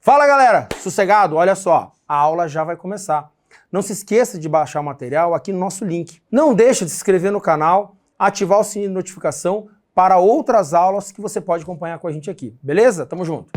Fala galera, sossegado? Olha só, a aula já vai começar. Não se esqueça de baixar o material aqui no nosso link. Não deixe de se inscrever no canal, ativar o sininho de notificação para outras aulas que você pode acompanhar com a gente aqui. Beleza? Tamo junto!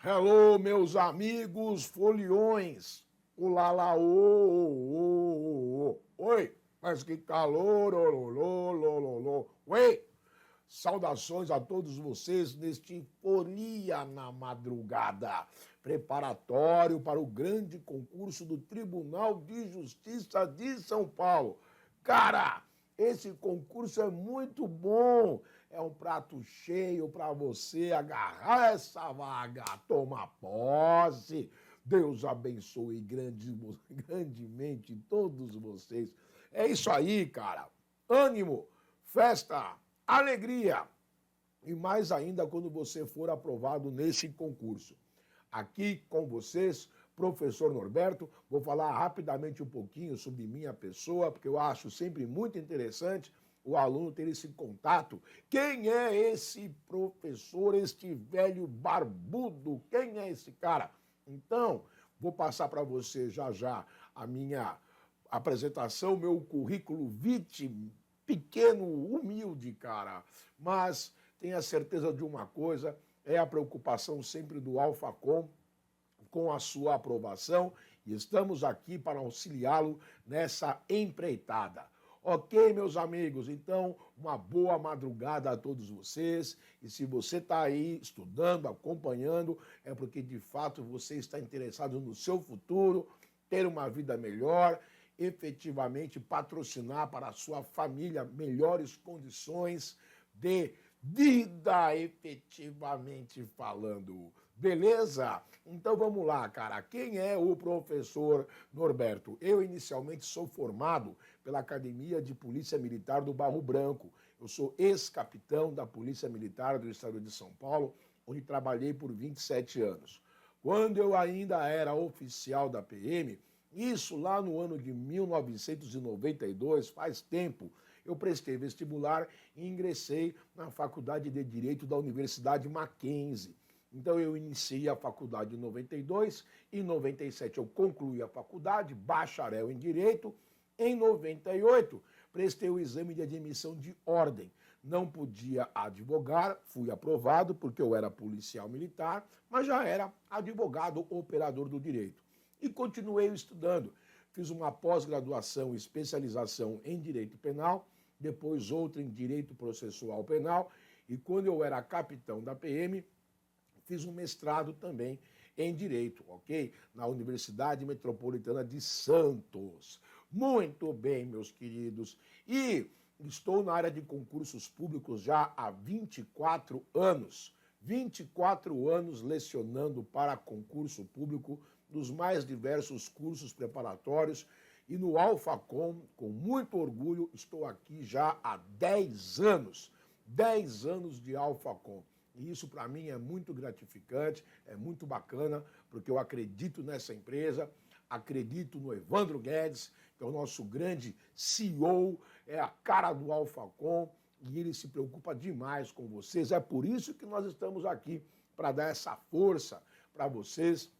Hello, meus amigos foliões. Olá, lá, ô. Oi, mas que calor, ololô. Oi, saudações a todos vocês neste Folia na Madrugada, preparatório para o grande concurso do Tribunal de Justiça de São Paulo. Cara, esse concurso é muito bom. é um prato cheio para você agarrar essa vaga, tomar posse. Deus abençoe grandemente todos vocês. É isso aí, cara. Ânimo, festa, alegria. E mais ainda quando você for aprovado nesse concurso. Aqui com vocês, professor Norberto, vou falar rapidamente um pouquinho sobre minha pessoa, porque eu acho sempre muito interessante o aluno ter esse contato. Quem é esse professor, este velho barbudo? Quem é esse cara? Então, vou passar para você já a minha apresentação, meu currículo vitae, pequeno, humilde, cara. Mas tenha certeza de uma coisa, é a preocupação sempre do Alphacom com a sua aprovação e estamos aqui para auxiliá-lo nessa empreitada. Ok, meus amigos? Então, uma boa madrugada a todos vocês. E se você está aí estudando, acompanhando, é porque de fato você está interessado no seu futuro, ter uma vida melhor, efetivamente patrocinar para a sua família melhores condições de vida, efetivamente falando. Beleza? Então vamos lá, cara. Quem é o professor Norberto? Eu inicialmente sou formado pela Academia de Polícia Militar do Barro Branco. Eu sou ex-capitão da Polícia Militar do Estado de São Paulo, onde trabalhei por 27 anos. Quando eu ainda era oficial da PM, isso lá no ano de 1992, faz tempo, eu prestei vestibular e ingressei na Faculdade de Direito da Universidade Mackenzie. Então eu iniciei a faculdade em 92, em 97 eu concluí a faculdade, bacharel em Direito. Em 98 prestei o exame de admissão de ordem. Não podia advogar, fui aprovado porque eu era policial militar, mas já era advogado operador do direito. E continuei estudando. Fiz uma pós-graduação e especialização em Direito Penal, depois outra em Direito Processual Penal, e quando eu era capitão da PM, fiz um mestrado também em Direito, ok? Na Universidade Metropolitana de Santos. Muito bem, meus queridos. E estou na área de concursos públicos já há 24 anos. 24 anos lecionando para concurso público dos mais diversos cursos preparatórios. E no Alphacom, com muito orgulho, estou aqui já há 10 anos. 10 anos de Alphacom. E isso para mim é muito gratificante, é muito bacana, porque eu acredito nessa empresa, acredito no Evandro Guedes, que é o nosso grande CEO, é a cara do Alphacom, e ele se preocupa demais com vocês. É por isso que nós estamos aqui, para dar essa força para vocês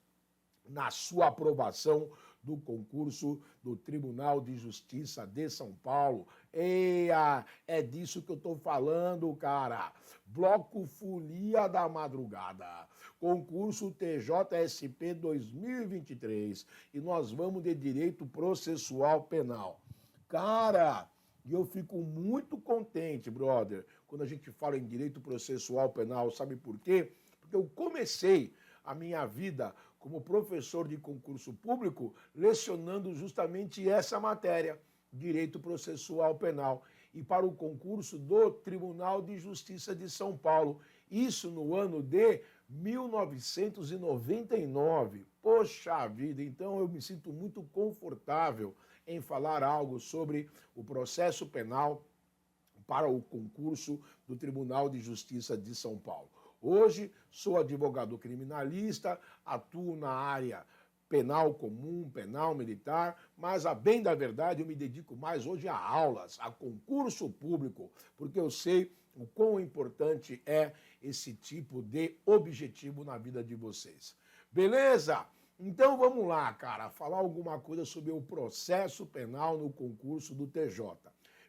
na sua aprovação do concurso do Tribunal de Justiça de São Paulo. Eia, é disso que eu estou falando, cara. Bloco Folia da Madrugada. Concurso TJSP 2023. E nós vamos de Direito Processual Penal. Cara, eu fico muito contente, brother, quando a gente fala em Direito Processual Penal. Sabe por quê? Porque eu comecei a minha vida como professor de concurso público, lecionando justamente essa matéria, Direito Processual Penal, e para o concurso do Tribunal de Justiça de São Paulo. Isso no ano de 1999. Poxa vida, então eu me sinto muito confortável em falar algo sobre o processo penal para o concurso do Tribunal de Justiça de São Paulo. Hoje sou advogado criminalista, atuo na área penal comum, penal militar, mas a bem da verdade eu me dedico mais hoje a aulas, a concurso público, porque eu sei o quão importante é esse tipo de objetivo na vida de vocês. Beleza? Então vamos lá, cara, falar alguma coisa sobre o processo penal no concurso do TJ.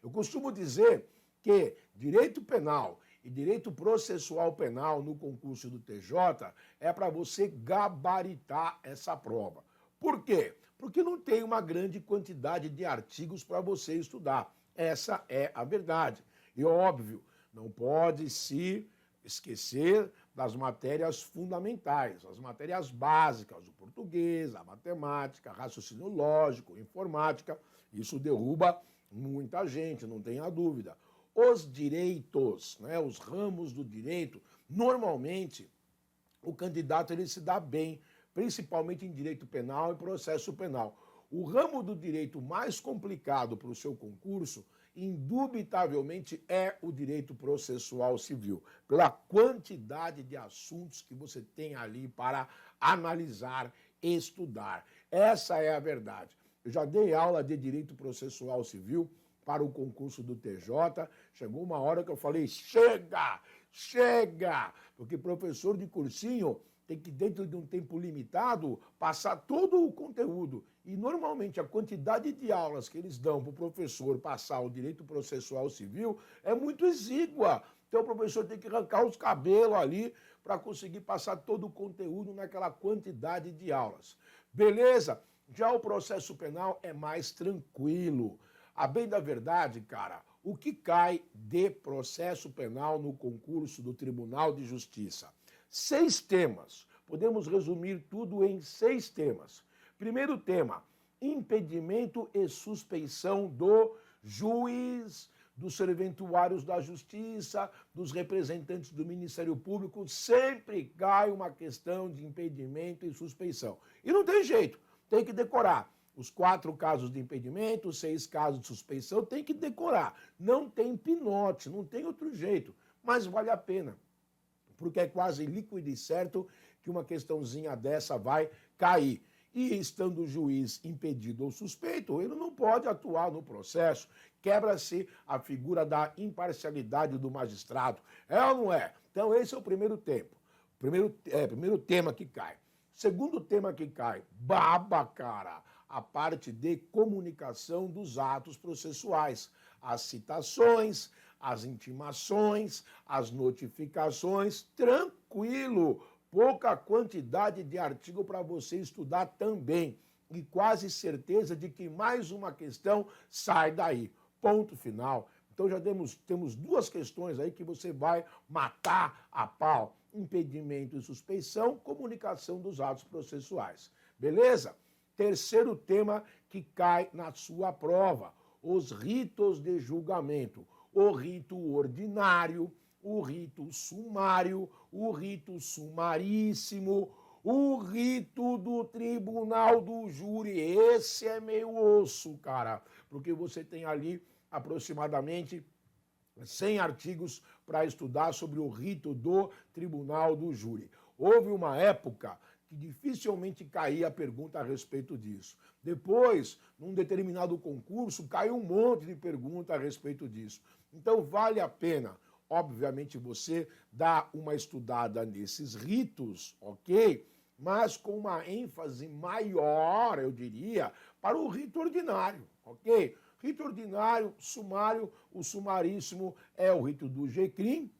Eu costumo dizer que direito penal e direito processual penal no concurso do TJ é para você gabaritar essa prova. Por quê? Porque não tem uma grande quantidade de artigos para você estudar. Essa é a verdade. E óbvio, não pode se esquecer das matérias fundamentais, as matérias básicas, o português, a matemática, raciocínio lógico, informática. Isso derruba muita gente, não tenha dúvida. os direitos, né, os ramos do direito, normalmente o candidato ele se dá bem, principalmente em direito penal e processo penal. O ramo do direito mais complicado para o seu concurso, indubitavelmente, é o direito processual civil, pela quantidade de assuntos que você tem ali para analisar, estudar. Essa é a verdade. Eu já dei aula de direito processual civil para o concurso do TJ, chegou uma hora que eu falei, chega, chega, porque professor de cursinho tem que, dentro de um tempo limitado, passar todo o conteúdo. E, normalmente, a quantidade de aulas que eles dão para o professor passar o direito processual civil é muito exígua. Então, o professor tem que arrancar os cabelos ali para conseguir passar todo o conteúdo naquela quantidade de aulas. Beleza? Já o processo penal é mais tranquilo. A bem da verdade, cara, o que cai de processo penal no concurso do Tribunal de Justiça? 6 temas. Podemos resumir tudo em 6 temas. Primeiro tema, impedimento e suspeição do juiz, dos serventuários da Justiça, dos representantes do Ministério Público. Sempre cai uma questão de impedimento e suspeição. E não tem jeito, tem que decorar. Os 4 casos de impedimento, os 6 casos de suspeição, tem que decorar. Não tem pinote, não tem outro jeito, mas vale a pena, porque é quase líquido e certo que uma questãozinha dessa vai cair. E estando o juiz impedido ou suspeito, ele não pode atuar no processo. Quebra-se a figura da imparcialidade do magistrado. É ou não é? Então esse é o primeiro tempo. Primeiro tema que cai. Segundo tema que cai, baba, cara, a parte de comunicação dos atos processuais. As citações, as intimações, as notificações, tranquilo, pouca quantidade de artigo para você estudar também. E quase certeza de que mais uma questão sai daí. Ponto final. Então já temos 2 questões aí que você vai matar a pau. Impedimento e suspeição, comunicação dos atos processuais. Beleza? Terceiro tema que cai na sua prova, os ritos de julgamento. O rito ordinário, o rito sumário, o rito sumaríssimo, o rito do tribunal do júri. Esse é meio osso, cara, porque você tem ali aproximadamente 100 artigos para estudar sobre o rito do tribunal do júri. Houve uma época que dificilmente caía a pergunta a respeito disso. Depois, num determinado concurso, caiu um monte de pergunta a respeito disso. Então, vale a pena, obviamente, você dar uma estudada nesses ritos, ok? Mas com uma ênfase maior, eu diria, para o rito ordinário, ok? Rito ordinário, sumário, o sumaríssimo é o rito do G-CRIM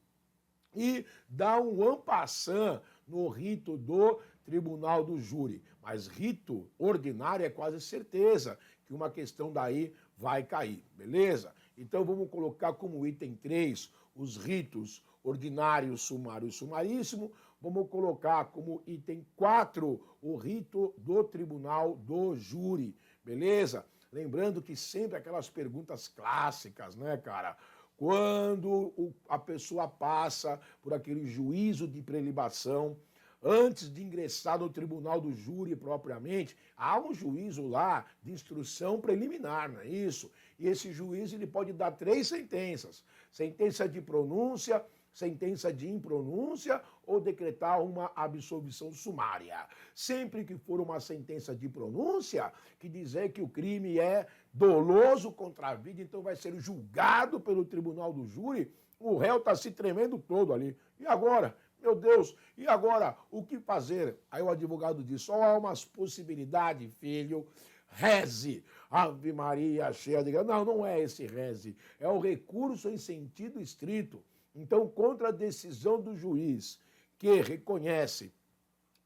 e dá um en passant no rito do tribunal do júri. Mas rito ordinário é quase certeza que uma questão daí vai cair, beleza? Então vamos colocar como item 3 os ritos ordinário, sumário e sumaríssimo. Vamos colocar como item 4 o rito do tribunal do júri, beleza? Lembrando que sempre aquelas perguntas clássicas, né, cara? Quando a pessoa passa por aquele juízo de prelibação, antes de ingressar no tribunal do júri propriamente, há um juízo lá de instrução preliminar, não é isso? E esse juiz ele pode dar 3 sentenças. Sentença de pronúncia, sentença de impronúncia ou decretar uma absolvição sumária. Sempre que for uma sentença de pronúncia, que dizer que o crime é doloso contra a vida, então vai ser julgado pelo tribunal do júri, o réu está se tremendo todo ali. E agora? Meu Deus, e agora o que fazer? Aí o advogado diz, só há umas possibilidades, filho, reze, Ave Maria cheia de graça. Não, não é esse reze, é o recurso em sentido estrito. Então, contra a decisão do juiz que reconhece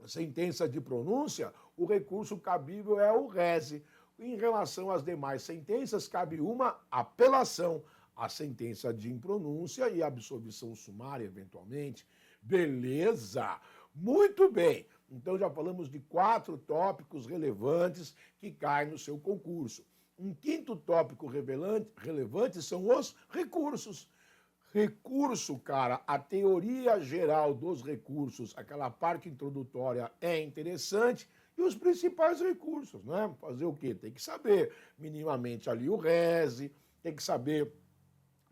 a sentença de pronúncia, o recurso cabível é o reze. Em relação às demais sentenças, cabe uma apelação, a sentença de impronúncia e absolvição sumária, eventualmente. Beleza? Muito bem. Então, já falamos de 4 tópicos relevantes que caem no seu concurso. Um quinto tópico relevante são os recursos. Recurso, cara, a teoria geral dos recursos, aquela parte introdutória é interessante, e os principais recursos, né? Fazer o quê? Tem que saber minimamente ali o rese, tem que saber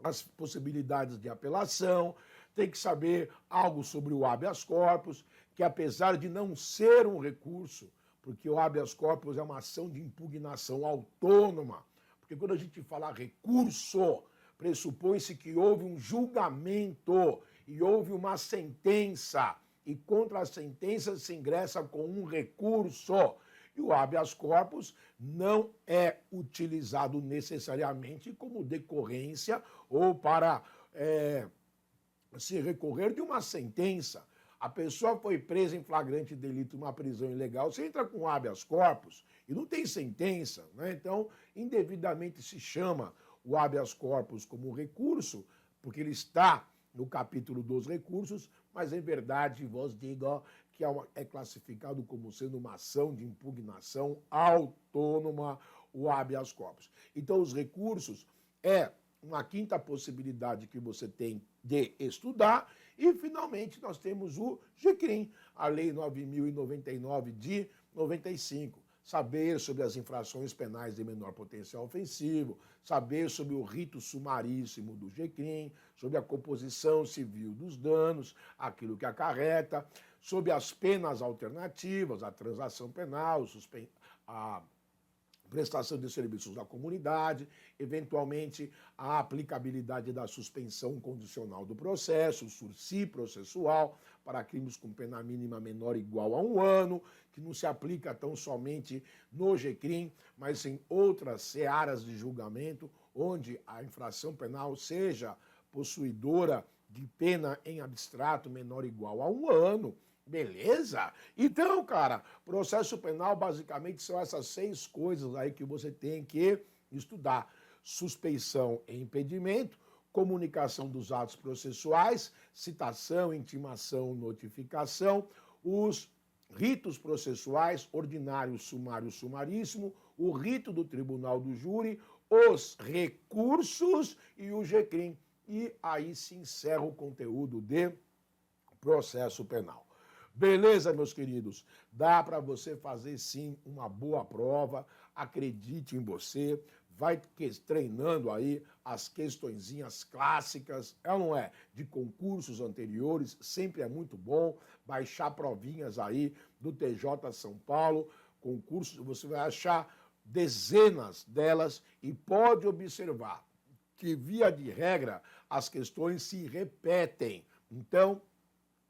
as possibilidades de apelação, tem que saber algo sobre o habeas corpus, que apesar de não ser um recurso, porque o habeas corpus é uma ação de impugnação autônoma, porque quando a gente fala recurso, pressupõe-se que houve um julgamento e houve uma sentença, e contra a sentença se ingressa com um recurso. E o habeas corpus não é utilizado necessariamente como decorrência ou para se recorrer de uma sentença. A pessoa foi presa em flagrante delito numa prisão ilegal, você entra com habeas corpus e não tem sentença, né? Então, indevidamente se chama o habeas corpus como recurso, porque ele está no capítulo dos recursos, mas em verdade vos digo que é classificado como sendo uma ação de impugnação autônoma, o habeas corpus. Então, os recursos é uma quinta possibilidade que você tem de estudar. E, finalmente, nós temos o GCRIM, a Lei 9.099 de 95. Saber sobre as infrações penais de menor potencial ofensivo, saber sobre o rito sumaríssimo do GCRIM, sobre a composição civil dos danos, aquilo que acarreta, sobre as penas alternativas, a transação penal, a prestação de serviços à comunidade, eventualmente a aplicabilidade da suspensão condicional do processo, o sursi processual, para crimes com pena mínima menor ou igual a 1 ano, que não se aplica tão somente no GCRIM, mas em outras searas de julgamento, onde a infração penal seja possuidora de pena em abstrato menor ou igual a 1 ano. Beleza? Então, cara, processo penal basicamente são essas 6 coisas aí que você tem que estudar. Suspeição e impedimento, comunicação dos atos processuais, citação, intimação, notificação, os ritos processuais, ordinário, sumário, sumaríssimo, o rito do tribunal do júri, os recursos e o GCRIM. E aí se encerra o conteúdo de processo penal. Beleza, meus queridos? Dá para você fazer, sim, uma boa prova. Acredite em você. Vai treinando aí as questõezinhas clássicas, é ou não é? De concursos anteriores, sempre é muito bom. Baixar provinhas aí do TJ São Paulo. Concursos, você vai achar dezenas delas e pode observar que, via de regra, as questões se repetem. Então,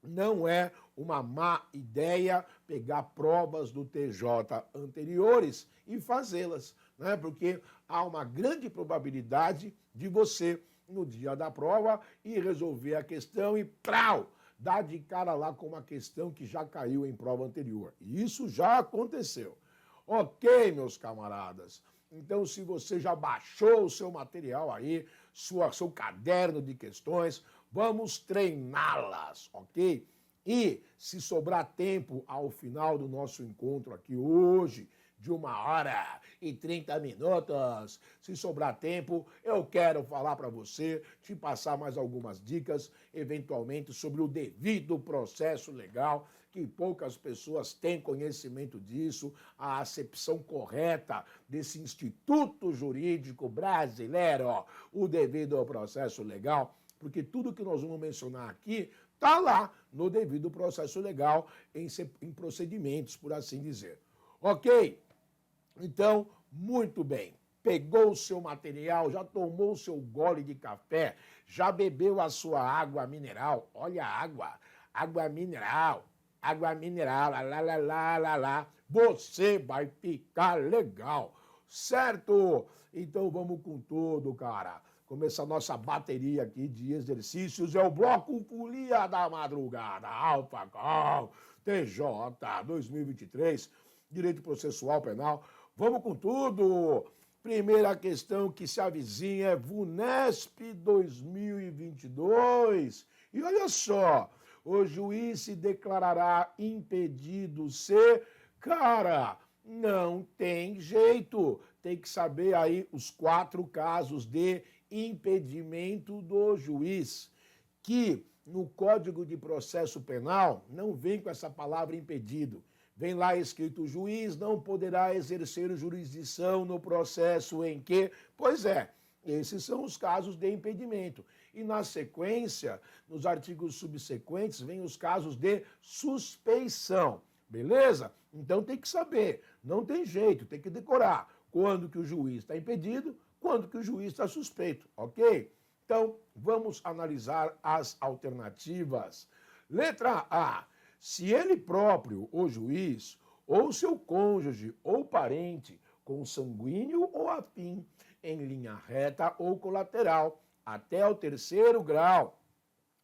não é uma má ideia pegar provas do TJ anteriores e fazê-las, né? Porque há uma grande probabilidade de você, no dia da prova, ir resolver a questão e, prau, dar de cara lá com uma questão que já caiu em prova anterior. E isso já aconteceu. Ok, meus camaradas? Então, se você já baixou o seu material aí, seu caderno de questões, vamos treiná-las, ok? E, se sobrar tempo ao final do nosso encontro aqui hoje, de 1h30, se sobrar tempo, eu quero falar para você, te passar mais algumas dicas, eventualmente, sobre o devido processo legal, que poucas pessoas têm conhecimento disso, a acepção correta desse instituto jurídico brasileiro, o devido processo legal, porque tudo que nós vamos mencionar aqui está lá no devido processo legal, em procedimentos, por assim dizer. Ok? Então, muito bem. Pegou o seu material, já tomou o seu gole de café, já bebeu a sua água mineral. Olha a água mineral, lá, lá, lá, lá, lá, lá. Você vai ficar legal, certo? Então vamos com tudo, cara. Começa a nossa bateria aqui de exercícios, é o Bloco Folia da Madrugada, AlphaCom, TJ 2023, Direito Processual Penal. Vamos com tudo! Primeira questão que se avizinha é VUNESP 2022. E olha só, o juiz se declarará impedido se... Cara, não tem jeito. Tem que saber aí os 4 casos de impedimento do juiz, que no Código de Processo Penal não vem com essa palavra impedido. Vem lá escrito: o juiz não poderá exercer jurisdição no processo em que... Pois é, esses são os casos de impedimento. E na sequência, nos artigos subsequentes, vem os casos de suspeição. Beleza? Então tem que saber, não tem jeito, tem que decorar quando que o juiz está impedido, quando que o juiz está suspeito, ok? Então, vamos analisar as alternativas. Letra A. Se ele próprio, o juiz, ou seu cônjuge ou parente, consanguíneo ou afim, em linha reta ou colateral, até o terceiro grau.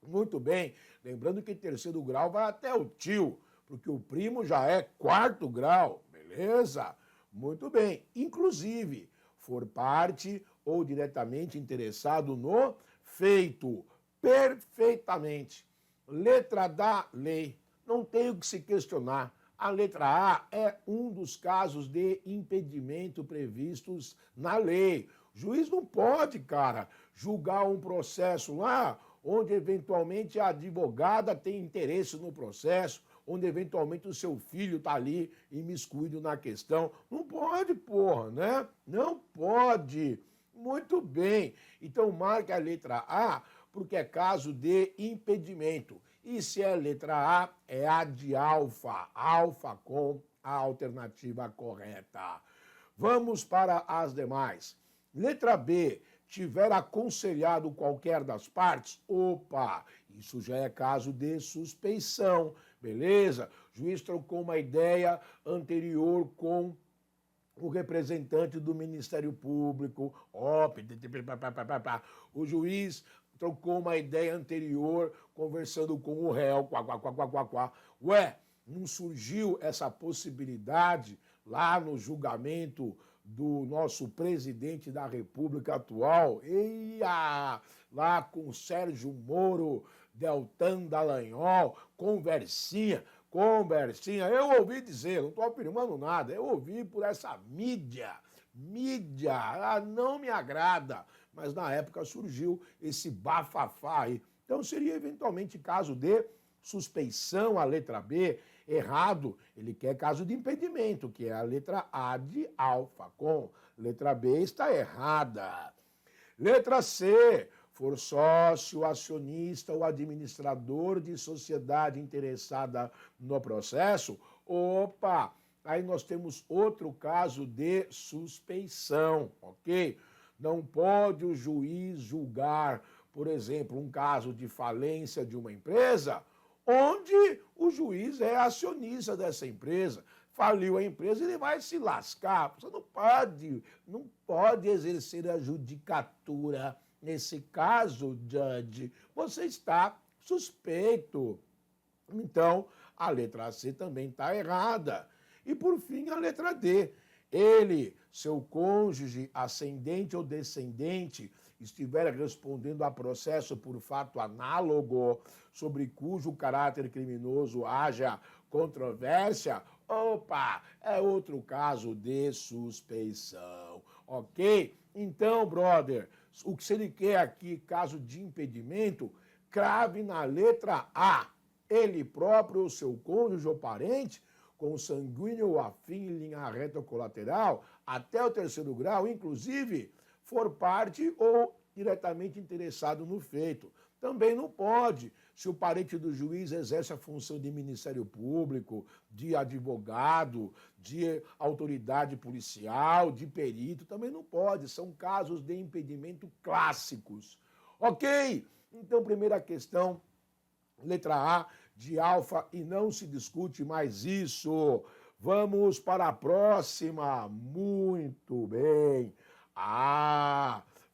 Muito bem, lembrando que terceiro grau vai até o tio, porque o primo já é quarto grau, beleza? Muito bem, inclusive, for parte ou diretamente interessado no feito, perfeitamente. Letra da lei, não tem o que se questionar. A letra A é um dos casos de impedimento previstos na lei. O juiz não pode, cara, julgar um processo lá onde eventualmente a advogada tem interesse no processo, onde eventualmente o seu filho está ali imiscuído na questão. Não pode, porra, né? Não pode. Muito bem. Então marque a letra A, porque é caso de impedimento. E se é letra A, é a de alfa. Alfa com a alternativa correta. Vamos para as demais. Letra B, tiver aconselhado qualquer das partes, opa, isso já é caso de suspeição, beleza? O juiz trocou uma ideia anterior com o representante do Ministério Público, o juiz trocou uma ideia anterior conversando com o réu, Ué, não surgiu essa possibilidade lá no julgamento do nosso presidente da República atual? Eia! Lá com Sérgio Moro, Deltan Dallagnol, conversinha, eu ouvi dizer, não estou afirmando nada, eu ouvi por essa mídia, ela não me agrada, mas na época surgiu esse bafafá aí. Então seria eventualmente caso de suspeição, a letra B, errado, ele quer caso de impedimento, que é a letra A de alfa, com letra B está errada. Letra C, for sócio, acionista ou administrador de sociedade interessada no processo, opa, aí nós temos outro caso de suspeição, ok? Não pode o juiz julgar, por exemplo, um caso de falência de uma empresa, onde o juiz é acionista dessa empresa. Faliu a empresa, ele vai se lascar. Você não pode exercer a judicatura. Nesse caso, judge, você está suspeito. Então, a letra C também está errada. E, por fim, a letra D. Ele, seu cônjuge, ascendente ou descendente, estiver respondendo a processo por fato análogo, sobre cujo caráter criminoso haja controvérsia, opa, é outro caso de suspeição, ok? Então, brother, o que ele quer aqui, caso de impedimento, crave na letra A. Ele próprio ou seu cônjuge ou parente, consanguíneo ou afim em linha reta ou colateral, até o terceiro grau, inclusive, for parte ou diretamente interessado no feito. Também não pode, se o parente do juiz exerce a função de Ministério Público, de advogado, de autoridade policial, de perito, também não pode. São casos de impedimento clássicos. Ok? Então, primeira questão, letra A de alfa, e não se discute mais isso. Vamos para a próxima. Muito bem.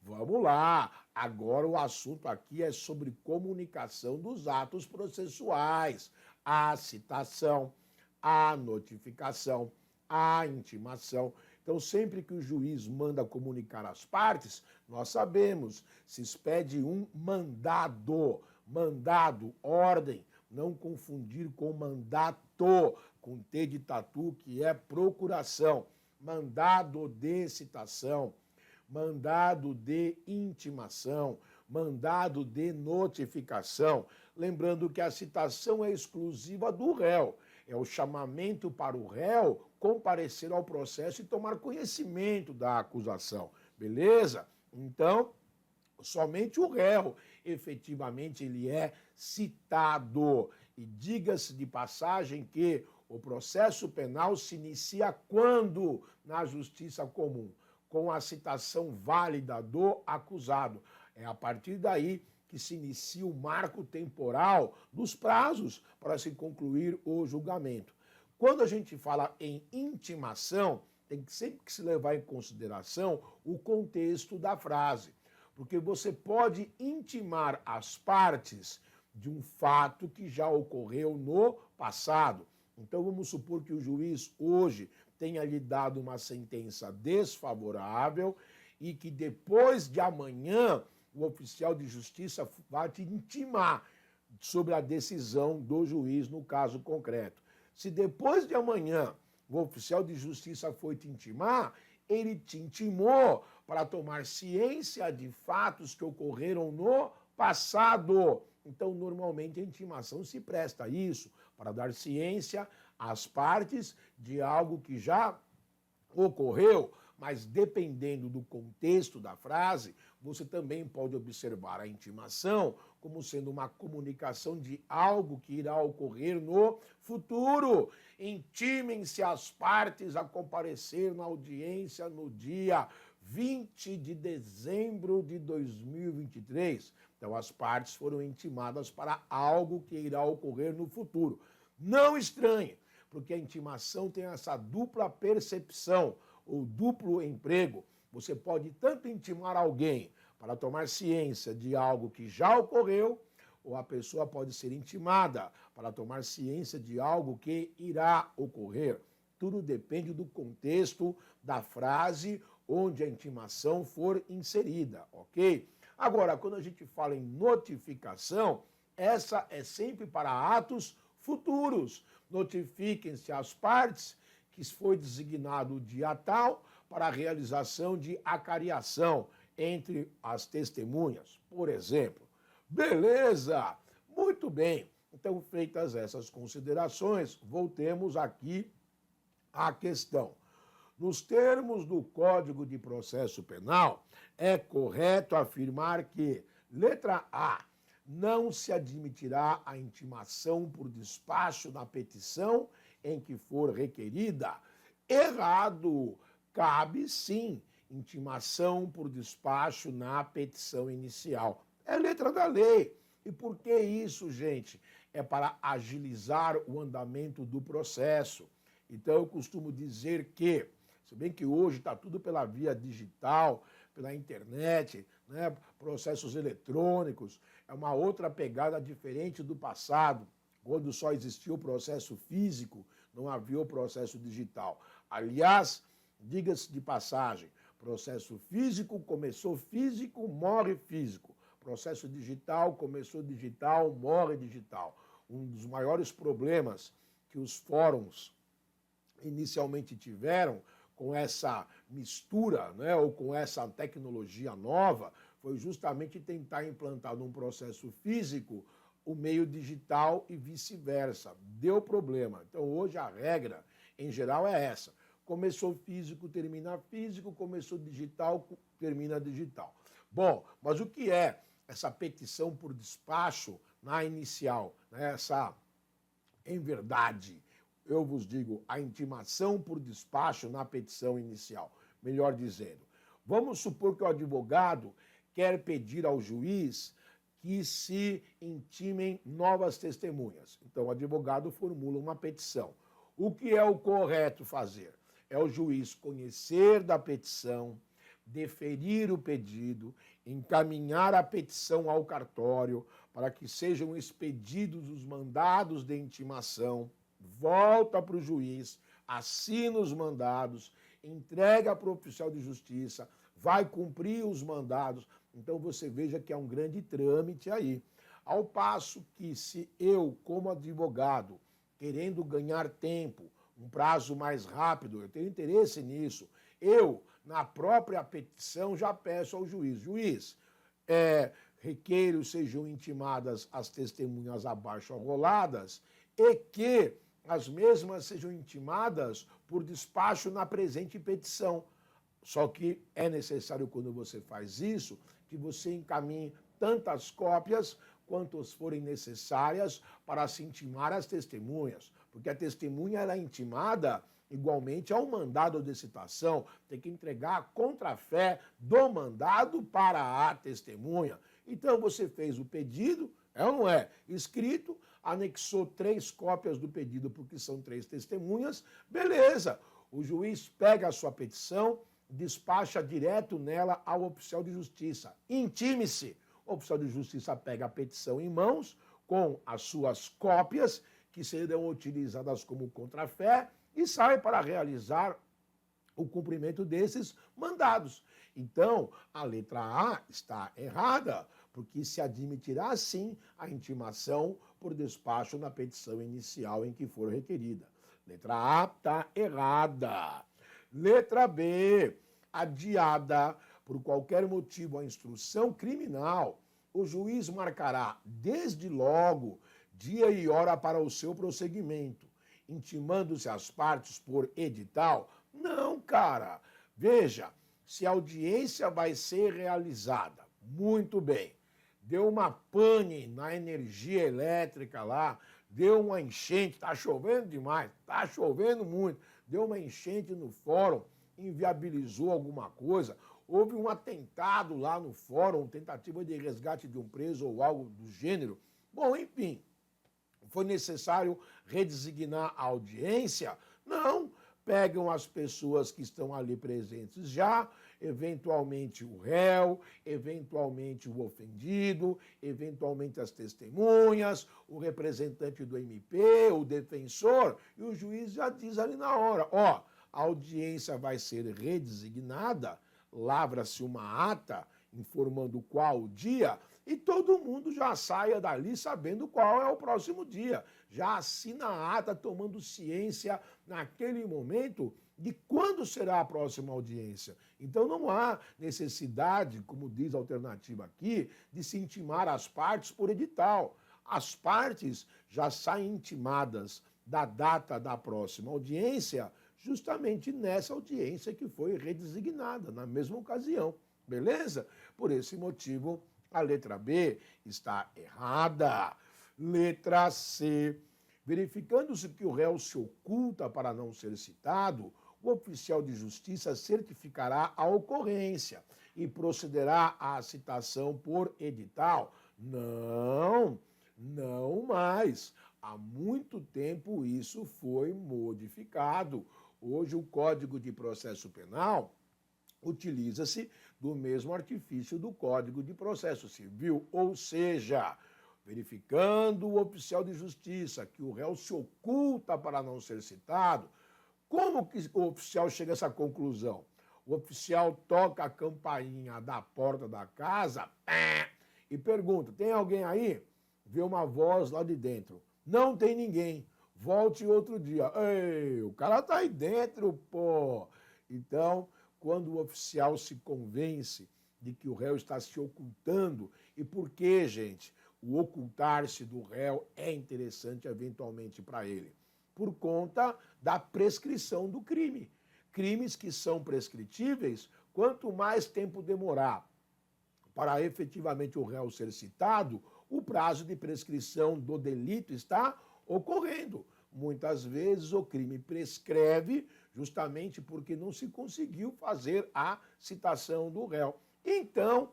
Vamos lá. Agora o assunto aqui é sobre comunicação dos atos processuais. A citação, a notificação, a intimação. Então, sempre que o juiz manda comunicar às partes, nós sabemos, se expede um mandado. Mandado, ordem, não confundir com mandato, com T de tatu, que é procuração. Mandado de citação. mandado de intimação, mandado de notificação. Lembrando que a citação é exclusiva do réu. É o chamamento para o réu comparecer ao processo e tomar conhecimento da acusação. Beleza? Então, somente o réu, efetivamente, ele é citado. E diga-se de passagem que o processo penal se inicia quando? Na justiça comum, com a citação válida do acusado. É a partir daí que se inicia o marco temporal dos prazos para se concluir o julgamento. Quando a gente fala em intimação, tem que sempre que se levar em consideração o contexto da frase. Porque você pode intimar as partes de um fato que já ocorreu no passado. Então vamos supor que o juiz hoje tenha lhe dado uma sentença desfavorável e que depois de amanhã o oficial de justiça vai te intimar sobre a decisão do juiz no caso concreto. Se depois de amanhã o oficial de justiça foi te intimar, ele te intimou para tomar ciência de fatos que ocorreram no passado. Então, normalmente, a intimação se presta a isso, para dar ciência às partes de algo que já ocorreu, mas dependendo do contexto da frase, você também pode observar a intimação como sendo uma comunicação de algo que irá ocorrer no futuro. Intimem-se as partes a comparecer na audiência no dia 20 de dezembro de 2023. Então, as partes foram intimadas para algo que irá ocorrer no futuro. Não estranhe, porque a intimação tem essa dupla percepção, ou duplo emprego. Você pode tanto intimar alguém para tomar ciência de algo que já ocorreu, ou a pessoa pode ser intimada para tomar ciência de algo que irá ocorrer. Tudo depende do contexto da frase onde a intimação for inserida, ok? Agora, quando a gente fala em notificação, essa é sempre para atos futuros. Notifiquem-se as partes que foi designado o dia tal para a realização de acariação entre as testemunhas, por exemplo. Beleza? Muito bem. Então, feitas essas considerações, voltemos aqui à questão. Nos termos do Código de Processo Penal, é correto afirmar que, letra A, não se admitirá a intimação por despacho na petição em que for requerida. Errado. Cabe, sim, intimação por despacho na petição inicial. É letra da lei. E por que isso, gente? É para agilizar o andamento do processo. Então, eu costumo dizer que, se bem que hoje está tudo pela via digital, pela internet, né, processos eletrônicos, é uma outra pegada diferente do passado, quando só existia o processo físico, não havia o processo digital. Aliás, diga-se de passagem, processo físico começou físico, morre físico. Processo digital começou digital, morre digital. Um dos maiores problemas que os fóruns inicialmente tiveram com essa mistura, né, ou com essa tecnologia nova, foi justamente tentar implantar num processo físico o meio digital e vice-versa. Deu problema. Então, hoje a regra, em geral, é essa. Começou físico, termina físico, começou digital, termina digital. Bom, mas o que é essa petição por despacho na inicial? Essa, em verdade, eu vos digo, a intimação por despacho na petição inicial. Melhor dizendo, vamos supor que o advogado quer pedir ao juiz que se intimem novas testemunhas. Então, o advogado formula uma petição. O que é o correto fazer? É o juiz conhecer da petição, deferir o pedido, encaminhar a petição ao cartório para que sejam expedidos os mandados de intimação, volta para o juiz, assina os mandados, entrega para o oficial de justiça, vai cumprir os mandados. Então você veja que é um grande trâmite aí. Ao passo que se eu, como advogado, querendo ganhar tempo, um prazo mais rápido, eu tenho interesse nisso, eu, na própria petição, já peço ao juiz, juiz, requeiro sejam intimadas as testemunhas abaixo arroladas e que as mesmas sejam intimadas por despacho na presente petição. Só que é necessário, quando você faz isso, que você encaminhe tantas cópias quantas forem necessárias para se intimar as testemunhas, porque a testemunha ela é intimada igualmente ao mandado de citação, tem que entregar a contrafé do mandado para a testemunha. Então você fez o pedido, é ou não é? Escrito, anexou 3 cópias do pedido, porque são 3 testemunhas, beleza. O juiz pega a sua petição, despacha direto nela ao oficial de justiça. Intime-se. O oficial de justiça pega a petição em mãos, com as suas cópias, que serão utilizadas como contrafé, e sai para realizar o cumprimento desses mandados. Então, a letra A está errada, porque se admitirá sim a intimação por despacho na petição inicial em que for requerida. Letra A está errada. Letra B, adiada por qualquer motivo a instrução criminal, o juiz marcará desde logo dia e hora para o seu prosseguimento, intimando-se as partes por edital. Não, cara. Veja, se a audiência vai ser realizada, muito bem, deu uma pane na energia elétrica lá, deu uma enchente, está chovendo demais, está chovendo muito, deu uma enchente no fórum, inviabilizou alguma coisa, houve um atentado lá no fórum, tentativa de resgate de um preso ou algo do gênero. Bom, enfim, foi necessário redesignar a audiência? Não. Pegam as pessoas que estão ali presentes já, eventualmente o réu, eventualmente o ofendido, eventualmente as testemunhas, o representante do MP, o defensor, e o juiz já diz ali na hora, ó, a audiência vai ser redesignada, lavra-se uma ata informando qual o dia, e todo mundo já saia dali sabendo qual é o próximo dia. Já assina a ata tomando ciência naquele momento de quando será a próxima audiência. Então não há necessidade, como diz a alternativa aqui, de se intimar as partes por edital. As partes já saem intimadas da data da próxima audiência justamente nessa audiência que foi redesignada, na mesma ocasião. Beleza? Por esse motivo, a letra B está errada. Letra C. Verificando-se que o réu se oculta para não ser citado, o oficial de justiça certificará a ocorrência e procederá à citação por edital. Não, não mais. Há muito tempo isso foi modificado. Hoje o Código de Processo Penal utiliza-se do mesmo artifício do Código de Processo Civil, ou seja, verificando o oficial de justiça que o réu se oculta para não ser citado, como que o oficial chega a essa conclusão? O oficial toca a campainha da porta da casa e pergunta, tem alguém aí? Vê uma voz lá de dentro. Não tem ninguém. Volte outro dia. Ei, o cara tá aí dentro, pô. Então, quando o oficial se convence de que o réu está se ocultando, e por que, gente, o ocultar-se do réu é interessante eventualmente para ele? Por conta da prescrição do crime. Crimes que são prescritíveis, quanto mais tempo demorar para efetivamente o réu ser citado, o prazo de prescrição do delito está ocorrendo. Muitas vezes o crime prescreve justamente porque não se conseguiu fazer a citação do réu. Então,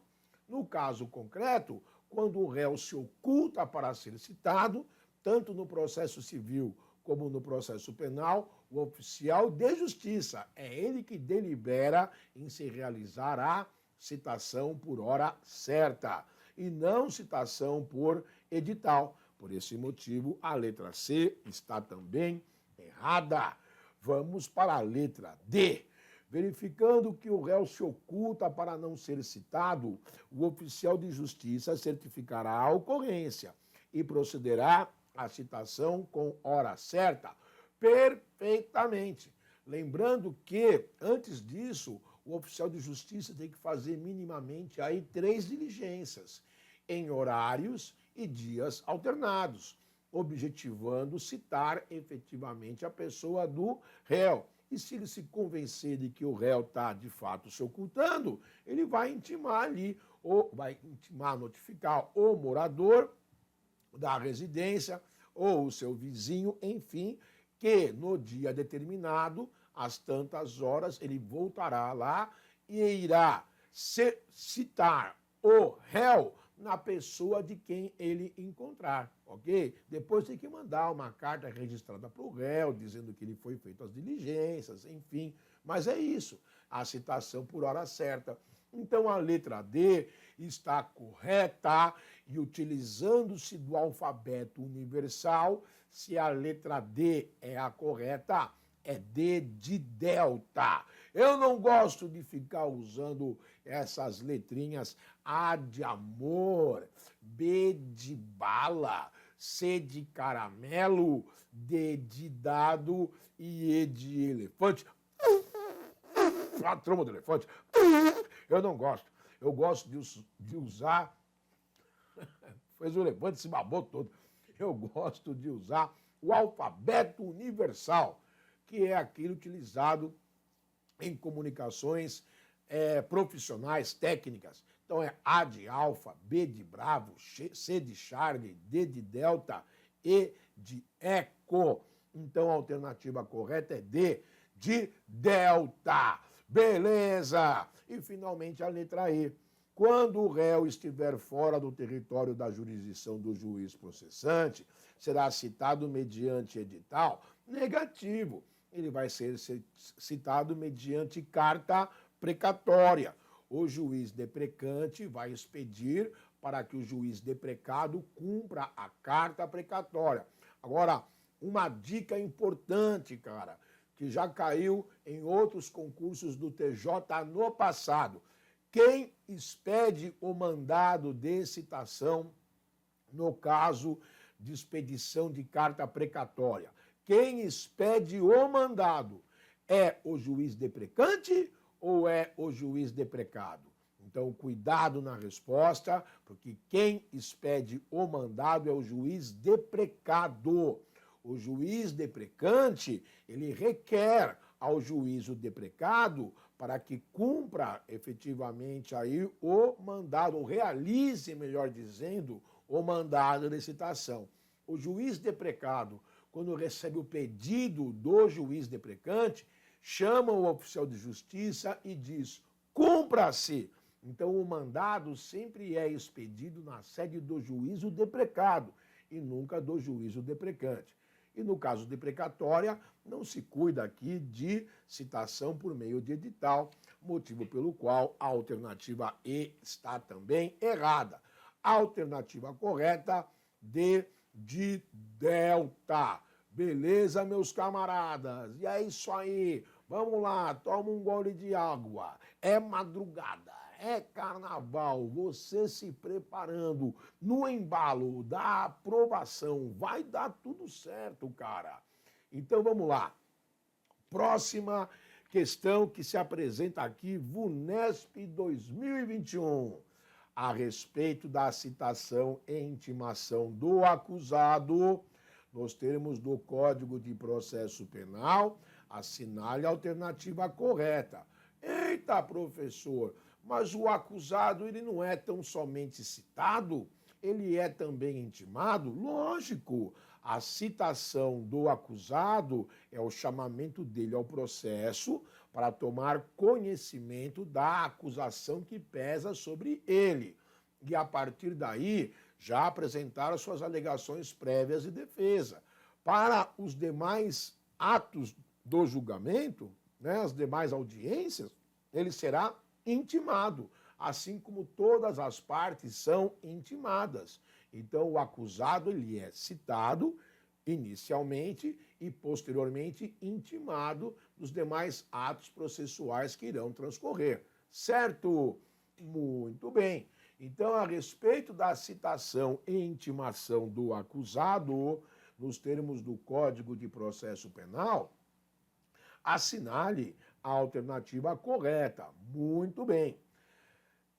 no caso concreto, quando o réu se oculta para ser citado, tanto no processo civil como no processo penal, o oficial de justiça é ele que delibera em se realizar a citação por hora certa e não citação por edital. Por esse motivo, a letra C está também errada. Vamos para a letra D. Verificando que o réu se oculta para não ser citado, o oficial de justiça certificará a ocorrência e procederá à citação com hora certa. Perfeitamente. Lembrando que, antes disso, o oficial de justiça tem que fazer minimamente aí 3 diligências, em horários e dias alternados, objetivando citar efetivamente a pessoa do réu. E se ele se convencer de que o réu está, de fato, se ocultando, ele vai intimar ali, ou vai intimar, notificar o morador da residência ou o seu vizinho, enfim, que no dia determinado, às tantas horas, ele voltará lá e irá citar o réu na pessoa de quem ele encontrar, ok? Depois tem que mandar uma carta registrada para o réu, dizendo que ele foi feito as diligências, enfim. Mas é isso, a citação por hora certa. Então a letra D está correta e utilizando-se do alfabeto universal, se a letra D é a correta, é D de delta. Eu não gosto de ficar usando essas letrinhas A de amor, B de bala, C de caramelo, D de dado e E de elefante. A tromba do elefante. Eu não gosto. Eu gosto de usar... Fez o elefante, se babou todo. Eu gosto de usar o alfabeto universal, que é aquele utilizado em comunicações profissionais, técnicas. Então é A de alfa, B de bravo, C de Charlie, D de delta, E de eco. Então a alternativa correta é D de delta. Beleza! E finalmente a letra E. Quando o réu estiver fora do território da jurisdição do juiz processante, será citado mediante edital negativo. Ele vai ser citado mediante carta precatória. O juiz deprecante vai expedir para que o juiz deprecado cumpra a carta precatória. Agora, uma dica importante, cara, que já caiu em outros concursos do TJ no passado. Quem expede o mandado de citação no caso de expedição de carta precatória? Quem expede o mandado é o juiz deprecante ou é o juiz deprecado? Então, cuidado na resposta, porque quem expede o mandado é o juiz deprecado. O juiz deprecante, ele requer ao juízo deprecado para que cumpra efetivamente aí o mandado, ou realize, melhor dizendo, o mandado de citação. O juiz deprecado, quando recebe o pedido do juiz deprecante, chama o oficial de justiça e diz: cumpra-se. Então o mandado sempre é expedido na sede do juízo deprecado e nunca do juízo deprecante. E no caso deprecatória, não se cuida aqui de citação por meio de edital, motivo pelo qual a alternativa E está também errada. A alternativa correta, D de delta. Beleza, meus camaradas? E é isso aí. Vamos lá, toma um gole de água. É madrugada, é carnaval, você se preparando no embalo da aprovação. Vai dar tudo certo, cara. Então vamos lá. Próxima questão que se apresenta aqui, VUNESP 2021. A respeito da citação e intimação do acusado, nos termos do Código de Processo Penal, assinale a alternativa correta. Eita, professor, mas o acusado ele não é tão somente citado, ele é também intimado? Lógico, a citação do acusado é o chamamento dele ao processo para tomar conhecimento da acusação que pesa sobre ele. E a partir daí, já apresentar as suas alegações prévias e defesa. Para os demais atos do julgamento, né, as demais audiências, ele será intimado, assim como todas as partes são intimadas. Então, o acusado ele é citado inicialmente e posteriormente intimado nos demais atos processuais que irão transcorrer. Certo? Muito bem. Então, a respeito da citação e intimação do acusado, nos termos do Código de Processo Penal, assinale a alternativa correta. Muito bem.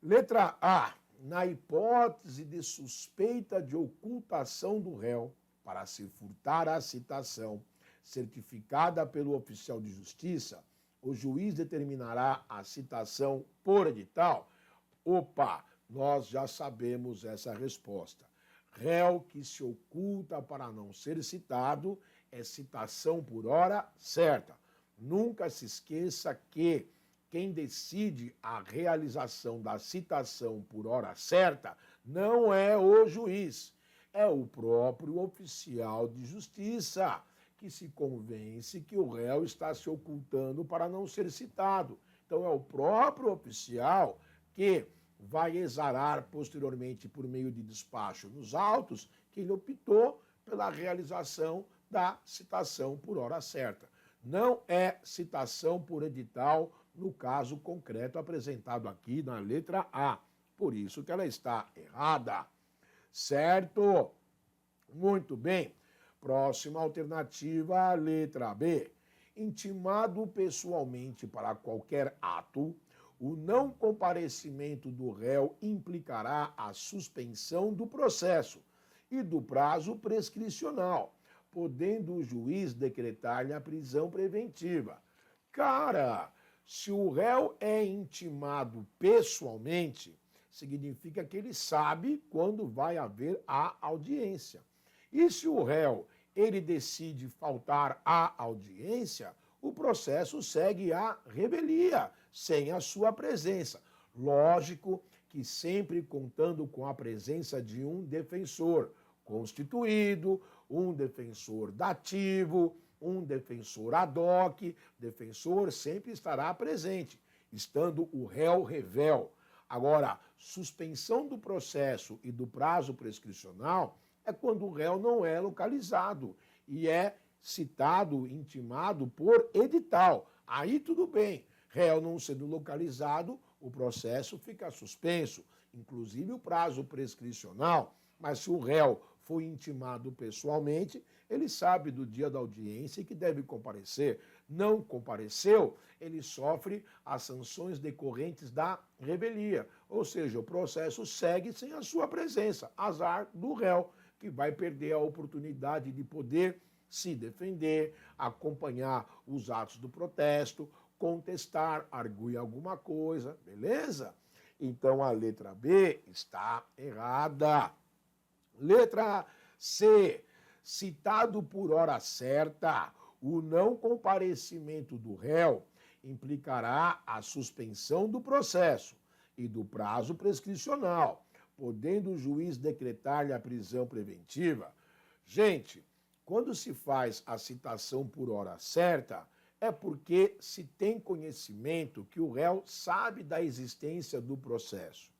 Letra A. Na hipótese de suspeita de ocultação do réu para se furtar a citação certificada pelo oficial de justiça, o juiz determinará a citação por edital? Opa, nós já sabemos essa resposta. Réu que se oculta para não ser citado é citação por hora certa. Nunca se esqueça que quem decide a realização da citação por hora certa não é o juiz, é o próprio oficial de justiça, que se convence que o réu está se ocultando para não ser citado. Então é o próprio oficial que vai exarar posteriormente por meio de despacho nos autos que ele optou pela realização da citação por hora certa. Não é citação por edital no caso concreto apresentado aqui na letra A. Por isso que ela está errada. Certo? Muito bem. Próxima alternativa, letra B. Intimado pessoalmente para qualquer ato, o não comparecimento do réu implicará a suspensão do processo e do prazo prescricional, podendo o juiz decretar-lhe a prisão preventiva. Cara, se o réu é intimado pessoalmente, significa que ele sabe quando vai haver a audiência. E se o réu ele decide faltar à audiência, o processo segue à revelia, sem a sua presença. Lógico que sempre contando com a presença de um defensor constituído, um defensor dativo, um defensor ad hoc, defensor sempre estará presente, estando o réu revel. Agora, suspensão do processo e do prazo prescricional é quando o réu não é localizado e é citado, intimado por edital. Aí tudo bem, réu não sendo localizado, o processo fica suspenso, inclusive o prazo prescricional, mas se o réu foi intimado pessoalmente, ele sabe do dia da audiência e que deve comparecer. Não compareceu, ele sofre as sanções decorrentes da revelia, ou seja, o processo segue sem a sua presença, azar do réu, que vai perder a oportunidade de poder se defender, acompanhar os atos do protesto, contestar, arguir alguma coisa, beleza? Então a letra B está errada. Letra C. Citado por hora certa, o não comparecimento do réu implicará a suspensão do processo e do prazo prescricional, podendo o juiz decretar-lhe a prisão preventiva. Gente, quando se faz a citação por hora certa, é porque se tem conhecimento que o réu sabe da existência do processo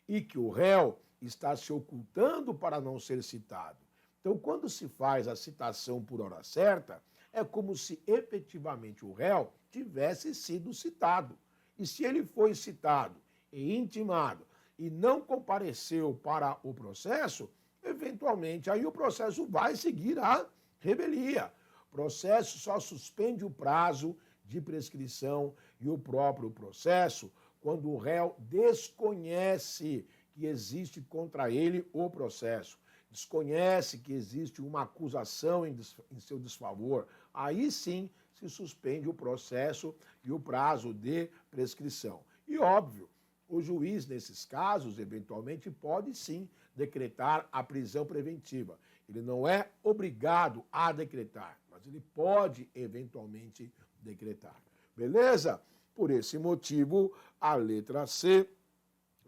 e que o réu está se ocultando para não ser citado. Então, quando se faz a citação por hora certa, é como se efetivamente o réu tivesse sido citado. E se ele foi citado e intimado e não compareceu para o processo, eventualmente aí o processo vai seguir a revelia. O processo só suspende o prazo de prescrição e o próprio processo quando o réu desconhece que existe contra ele o processo, desconhece que existe uma acusação em seu desfavor, aí sim se suspende o processo e o prazo de prescrição. E óbvio, o juiz, nesses casos, eventualmente, pode sim decretar a prisão preventiva. Ele não é obrigado a decretar, mas ele pode, eventualmente, decretar. Beleza? Por esse motivo, a letra C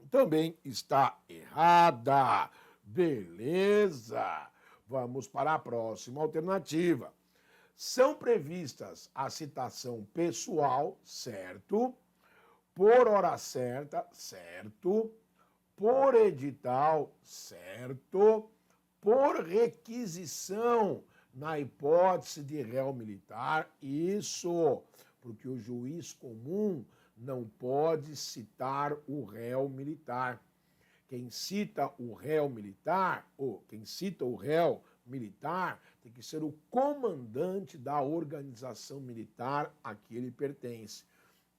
também está errada. Beleza? Vamos para a próxima alternativa. São previstas a citação pessoal, certo? Por hora certa, certo? Por edital, certo? Por requisição, na hipótese de réu militar, isso, porque o juiz comum não pode citar o réu militar. Quem cita o réu militar, ou quem cita o réu militar, tem que ser o comandante da organização militar a que ele pertence.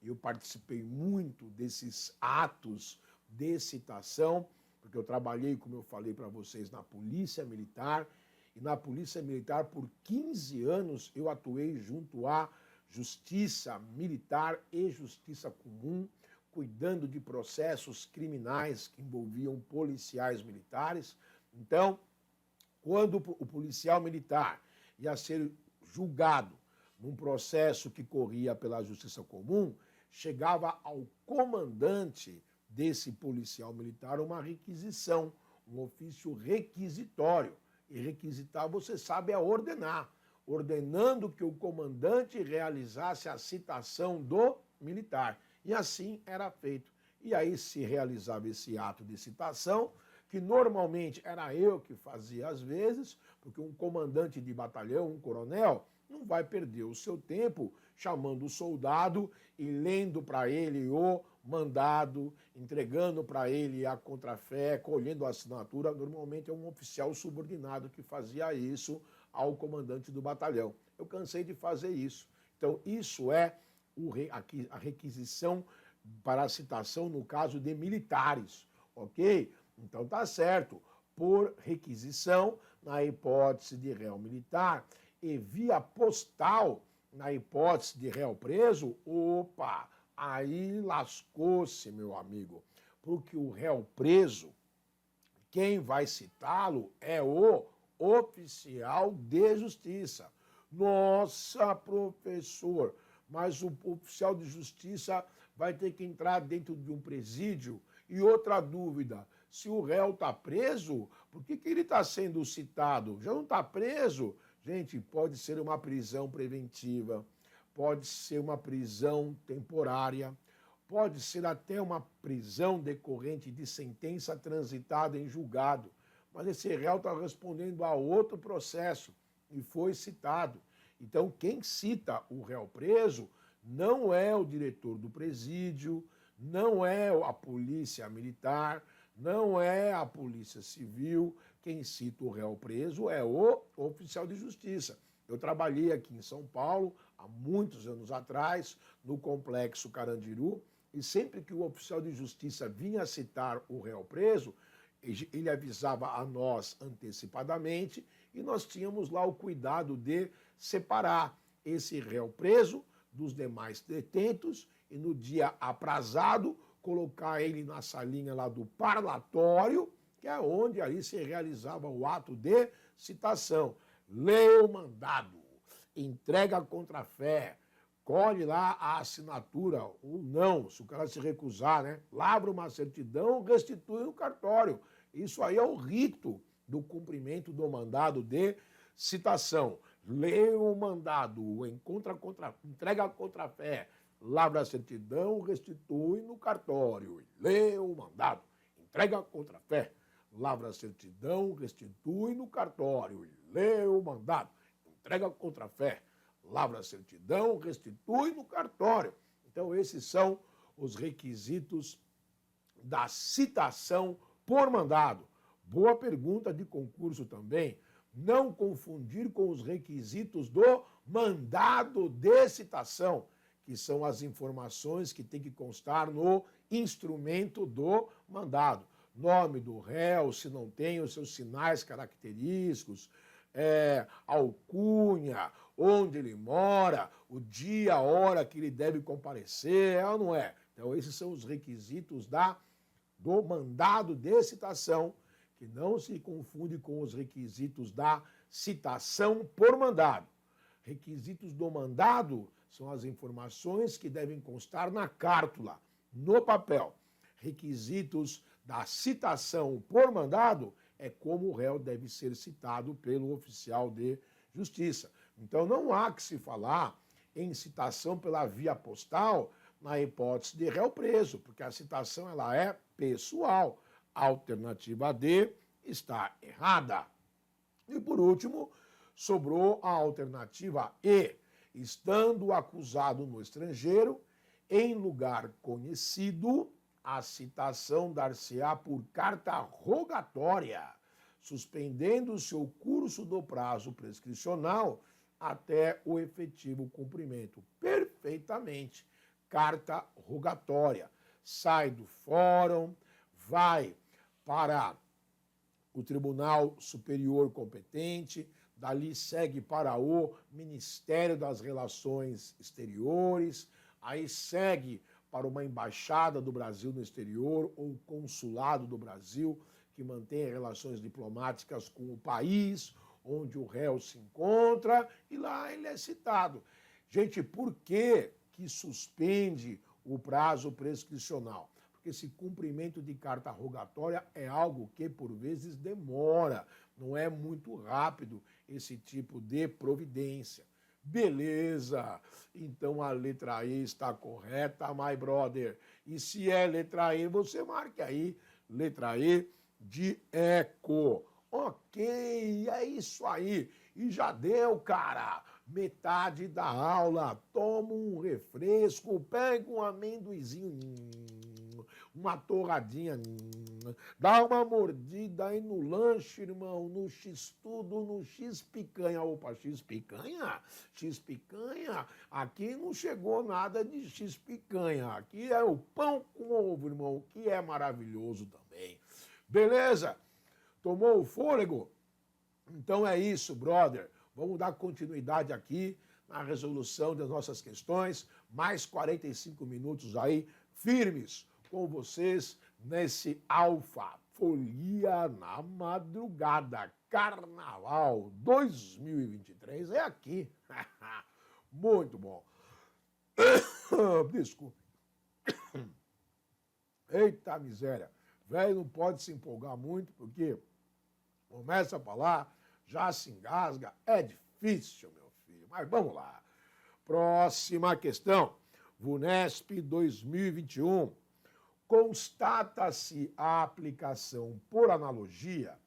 Eu participei muito desses atos de citação, porque eu trabalhei, como eu falei para vocês, na Polícia Militar, e na Polícia Militar, por 15 anos, eu atuei junto à Justiça Militar e Justiça Comum, cuidando de processos criminais que envolviam policiais militares. Então, quando o policial militar ia ser julgado num processo que corria pela Justiça Comum, chegava ao comandante desse policial militar uma requisição, um ofício requisitório. E requisitar, você sabe, é ordenar. Ordenando que o comandante realizasse a citação do militar. E assim era feito. E aí se realizava esse ato de citação, que normalmente era eu que fazia às vezes, porque um comandante de batalhão, um coronel, não vai perder o seu tempo chamando o soldado e lendo para ele o mandado, entregando para ele a contrafé, colhendo a assinatura. Normalmente é um oficial subordinado que fazia isso ao comandante do batalhão. Eu cansei de fazer isso. Então, isso é a requisição para a citação no caso de militares, ok? Então tá certo. Por requisição, na hipótese de réu militar, e via postal, na hipótese de réu preso, opa, aí lascou-se, meu amigo. Porque o réu preso, quem vai citá-lo é o oficial de justiça. Nossa, professor, mas o oficial de justiça vai ter que entrar dentro de um presídio? E outra dúvida, se o réu está preso, por que ele está sendo citado? Já não está preso? Gente, pode ser uma prisão preventiva, pode ser uma prisão temporária, pode ser até uma prisão decorrente de sentença transitada em julgado. Mas esse réu está respondendo a outro processo e foi citado. Então, quem cita o réu preso não é o diretor do presídio, não é a polícia militar, não é a polícia civil. Quem cita o réu preso é o oficial de justiça. Eu trabalhei aqui em São Paulo, há muitos anos atrás, no Complexo Carandiru, e sempre que o oficial de justiça vinha citar o réu preso, ele avisava a nós antecipadamente e nós tínhamos lá o cuidado de separar esse réu preso dos demais detentos e no dia aprazado colocar ele na salinha lá do parlatório, que é onde ali se realizava o ato de citação. Lê o mandado, entrega a contrafé, colhe lá a assinatura ou não, se o cara se recusar, né? Lavra uma certidão, restitui no cartório. Isso aí é o rito do cumprimento do mandado de citação. Lê o mandado, entrega a contrafé, lavra a certidão, restitui no cartório. Lê o mandado, entrega a contrafé, lavra a certidão, restitui no cartório. Lê o mandado, entrega a contrafé, lavra a certidão, restitui no cartório. Então, esses são os requisitos da citação por mandado. Boa pergunta de concurso também. Não confundir com os requisitos do mandado de citação, que são as informações que tem que constar no instrumento do mandado. Nome do réu, se não tem os seus sinais característicos, alcunha, onde ele mora, o dia, a hora que ele deve comparecer, é ou não é? Então, esses são os requisitos do mandado de citação, que não se confunde com os requisitos da citação por mandado. Requisitos do mandado são as informações que devem constar na cártula, no papel. Requisitos da citação por mandado é como o réu deve ser citado pelo oficial de justiça. Então, não há que se falar em citação pela via postal na hipótese de réu preso, porque a citação ela é pessoal. A alternativa D está errada. E, por último, sobrou a alternativa E. Estando o acusado no estrangeiro, em lugar conhecido, a citação dar-se-á por carta rogatória, suspendendo-se o curso do prazo prescricional até o efetivo cumprimento. Perfeitamente. carta rogatória. Sai do fórum, vai para o Tribunal Superior competente, dali segue para o Ministério das Relações Exteriores, aí segue para uma embaixada do Brasil no exterior ou o consulado do Brasil, que mantém relações diplomáticas com o país onde o réu se encontra, e lá ele é citado. Gente, por que suspende o prazo prescricional? Porque esse cumprimento de carta rogatória é algo que, por vezes, demora, não é muito rápido esse tipo de providência. Beleza, então a letra E está correta, my brother. E se é letra E, você marque aí, letra E de eco. Ok, é isso aí. E já deu, cara. Metade da aula. Toma um refresco, pega um amendoizinho, uma torradinha, dá uma mordida aí no lanche, irmão, no x-tudo, no x-picanha. Opa, x-picanha? X-picanha? Aqui não chegou nada de x-picanha. Aqui é o pão com ovo, irmão, que é maravilhoso também. Beleza? Tomou o fôlego? Então é isso, brother. Vamos dar continuidade aqui na resolução das nossas questões. Mais 45 minutos aí, firmes com vocês nesse Alfa Folia na Madrugada. Carnaval 2023 é aqui. Muito bom. Desculpa. Eita miséria. Velho não pode se empolgar muito, porque começa a falar, já se engasga. É difícil, meu filho. Mas vamos lá. Próxima questão. VUNESP 2021. Constata-se a aplicação por analogia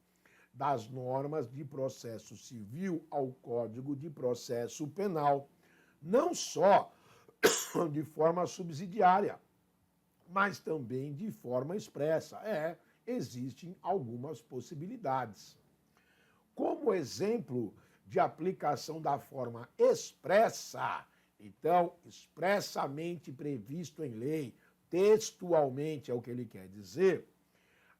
das normas de processo civil ao Código de Processo Penal, não só de forma subsidiária, mas também de forma expressa. Existem algumas possibilidades. Como exemplo de aplicação da forma expressa, então, expressamente previsto em lei, textualmente é o que ele quer dizer,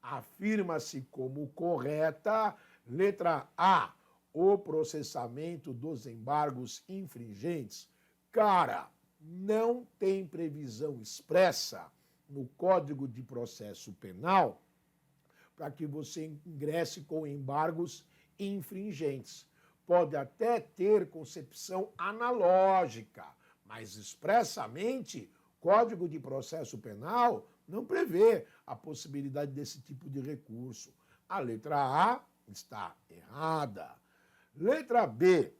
afirma-se como correta, letra A, o processamento dos embargos infringentes. Cara, não tem previsão expressa no Código de Processo Penal para que você ingresse com embargos infringentes. Pode até ter concepção analógica, mas expressamente Código de Processo Penal não prevê a possibilidade desse tipo de recurso. A letra A está errada. Letra B,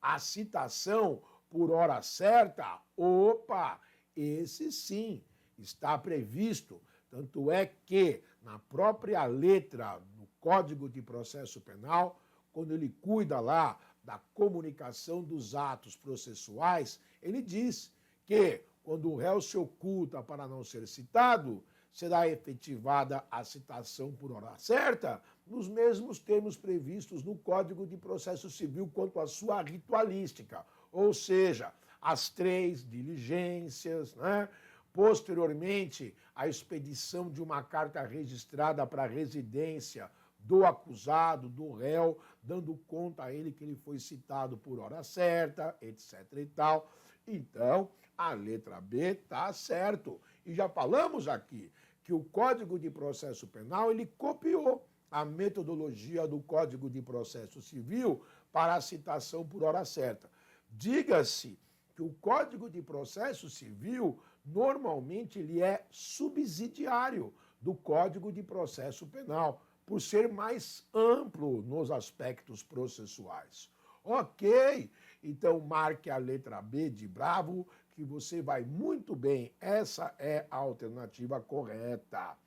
a citação por hora certa, opa, esse sim está previsto. Tanto é que, na própria letra do Código de Processo Penal, quando ele cuida lá da comunicação dos atos processuais, ele diz que, quando o réu se oculta para não ser citado, será efetivada a citação por hora certa, nos mesmos termos previstos no Código de Processo Civil quanto à sua ritualística, ou seja, as 3 diligências, né? Posteriormente, a expedição de uma carta registrada para a residência do acusado, do réu, dando conta a ele que ele foi citado por hora certa, etc. e tal. Então, a letra B está certo. E já falamos aqui que o Código de Processo Penal ele copiou a metodologia do Código de Processo Civil para a citação por hora certa. Diga-se que o Código de Processo Civil, normalmente, ele é subsidiário do Código de Processo Penal, por ser mais amplo nos aspectos processuais. Ok, então marque a letra B de bravo, que você vai muito bem. Essa é a alternativa correta.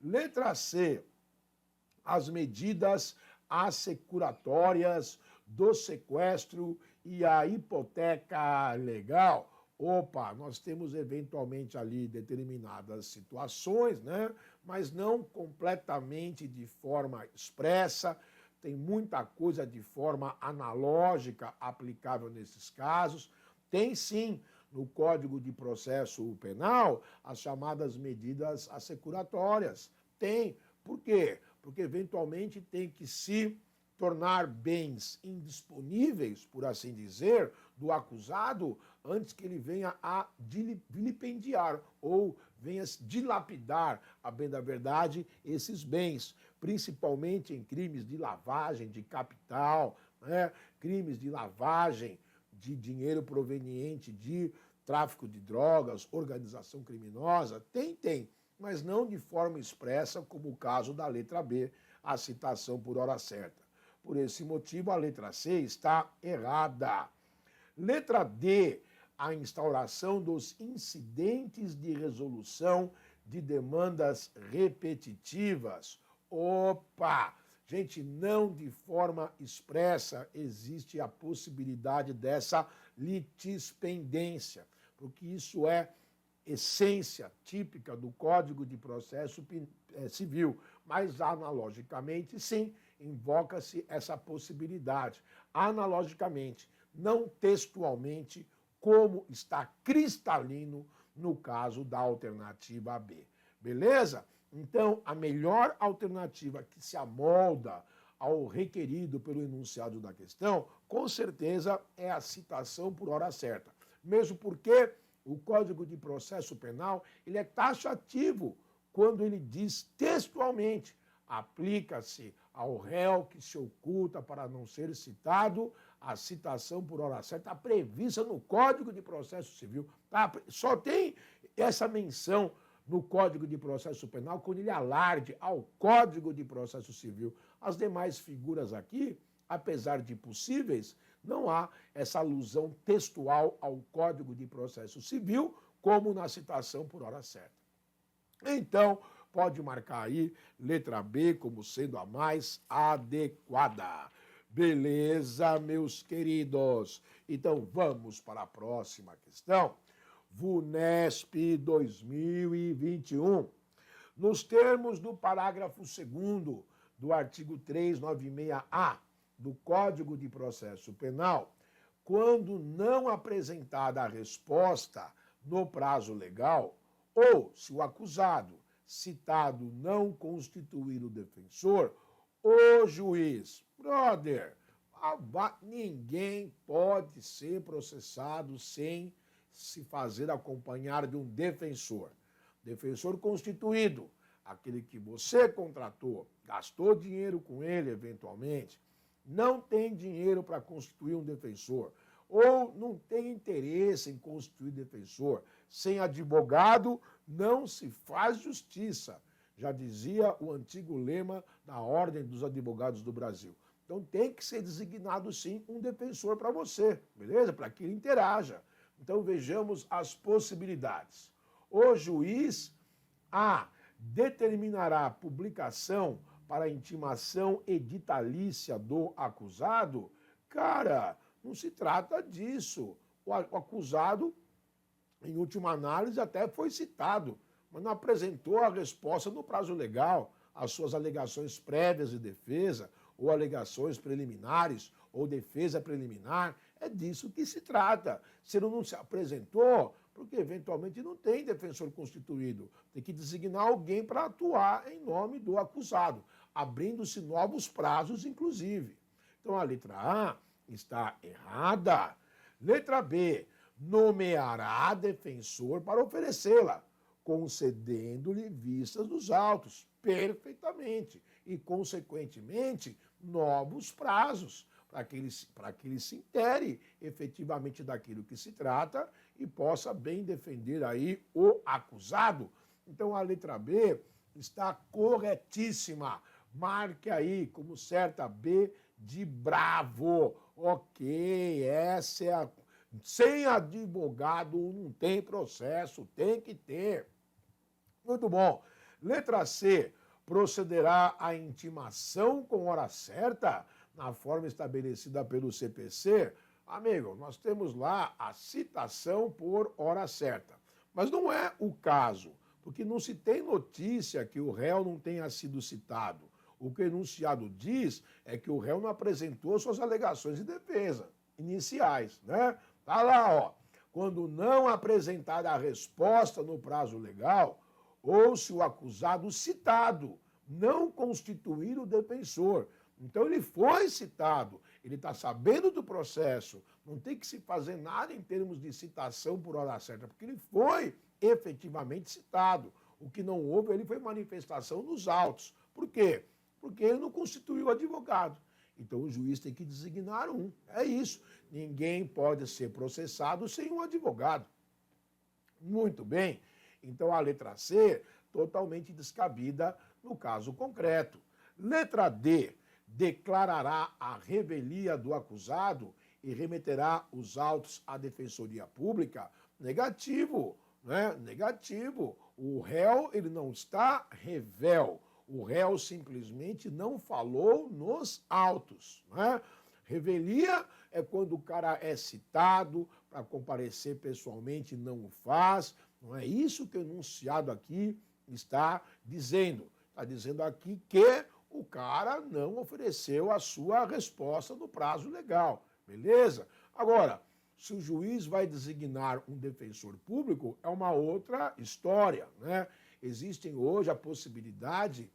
Letra C, as medidas assecuratórias do sequestro e a hipoteca legal. Opa, nós temos eventualmente ali determinadas situações, né? Mas não completamente de forma expressa. Tem muita coisa de forma analógica aplicável nesses casos. Tem sim no Código de Processo Penal as chamadas medidas assecuratórias. Tem. Por quê? Porque eventualmente tem que se tornar bens indisponíveis, por assim dizer, do acusado antes que ele venha a vilipendiar ou venha dilapidar, a bem da verdade, esses bens, principalmente em crimes de lavagem de capital, né? Crimes de lavagem de dinheiro proveniente de tráfico de drogas, organização criminosa, tem, mas não de forma expressa, como o caso da letra B, a citação por hora certa. Por esse motivo, a letra C está errada. Letra D, a instauração dos incidentes de resolução de demandas repetitivas. Opa! Gente, não de forma expressa existe a possibilidade dessa litispendência, porque isso é essência típica do Código de Processo Civil, mas analogicamente, sim, invoca-se essa possibilidade. Analogicamente, não textualmente, como está cristalino no caso da alternativa B. Beleza? Então, a melhor alternativa que se amolda ao requerido pelo enunciado da questão, com certeza é a citação por hora certa. Mesmo porque o Código de Processo Penal ele é taxativo quando ele diz textualmente: aplica-se ao réu que se oculta para não ser citado a citação por hora certa prevista no Código de Processo Civil. Tá? Só tem essa menção no Código de Processo Penal quando ele alarde ao Código de Processo Civil. As demais figuras aqui, apesar de possíveis, não há essa alusão textual ao Código de Processo Civil, como na citação por hora certa. Então, pode marcar aí letra B como sendo a mais adequada. Beleza, meus queridos? Então, vamos para a próxima questão. VUNESP 2021. Nos termos do parágrafo 2º do artigo 396-A do Código de Processo Penal, quando não apresentada a resposta no prazo legal, ou se o acusado citado não constituir o defensor, o juiz, ninguém pode ser processado sem se fazer acompanhar de um defensor. Defensor constituído, aquele que você contratou, gastou dinheiro com ele eventualmente, não tem dinheiro para constituir um defensor, ou não tem interesse em constituir defensor. Sem advogado não se faz justiça. Já dizia o antigo lema da Ordem dos Advogados do Brasil. Então tem que ser designado sim um defensor para você, beleza? Para que ele interaja. Então vejamos as possibilidades. O juiz A determinará a publicação para a intimação editalícia do acusado. Cara, não se trata disso. O acusado, em última análise, até foi citado, mas não apresentou a resposta no prazo legal, as suas alegações prévias de defesa, ou alegações preliminares, ou defesa preliminar. É disso que se trata. Se ele não se apresentou, porque eventualmente não tem defensor constituído, tem que designar alguém para atuar em nome do acusado, abrindo-se novos prazos, inclusive. Então a letra A está errada. Letra B, nomeará defensor para oferecê-la, concedendo-lhe vistas dos autos, perfeitamente, e, consequentemente, novos prazos, para que ele se intere efetivamente daquilo que se trata e possa bem defender aí o acusado. Então, a letra B está corretíssima. Marque aí como certa B de bravo. Ok, essa é a... Sem advogado não tem processo, tem que ter. Muito bom. Letra C, procederá à intimação com hora certa, na forma estabelecida pelo CPC. Amigo, nós temos lá a citação por hora certa. Mas não é o caso, porque não se tem notícia que o réu não tenha sido citado. O que o enunciado diz é que o réu não apresentou suas alegações de defesa iniciais, né? Tá lá, ó. quando não apresentada a resposta no prazo legal, ou se o acusado citado não constituir o defensor. Então ele foi citado, ele está sabendo do processo, não tem que se fazer nada em termos de citação por hora certa, porque ele foi efetivamente citado. O que não houve, ele foi manifestação nos autos. Por quê? Porque ele não constituiu advogado. Então o juiz tem que designar um. É isso. Ninguém pode ser processado sem um advogado. Muito bem. Então a letra C, totalmente descabida no caso concreto. Letra D, declarará a revelia do acusado e remeterá os autos à Defensoria Pública? Negativo, né? Negativo. O réu, ele não está revel. O réu simplesmente não falou nos autos, né? Revelia é quando o cara é citado para comparecer pessoalmente e não o faz. Não é isso que o enunciado aqui está dizendo. Está dizendo aqui que o cara não ofereceu a sua resposta no prazo legal, beleza? Agora, se o juiz vai designar um defensor público, é uma outra história, né? Existem hoje a possibilidade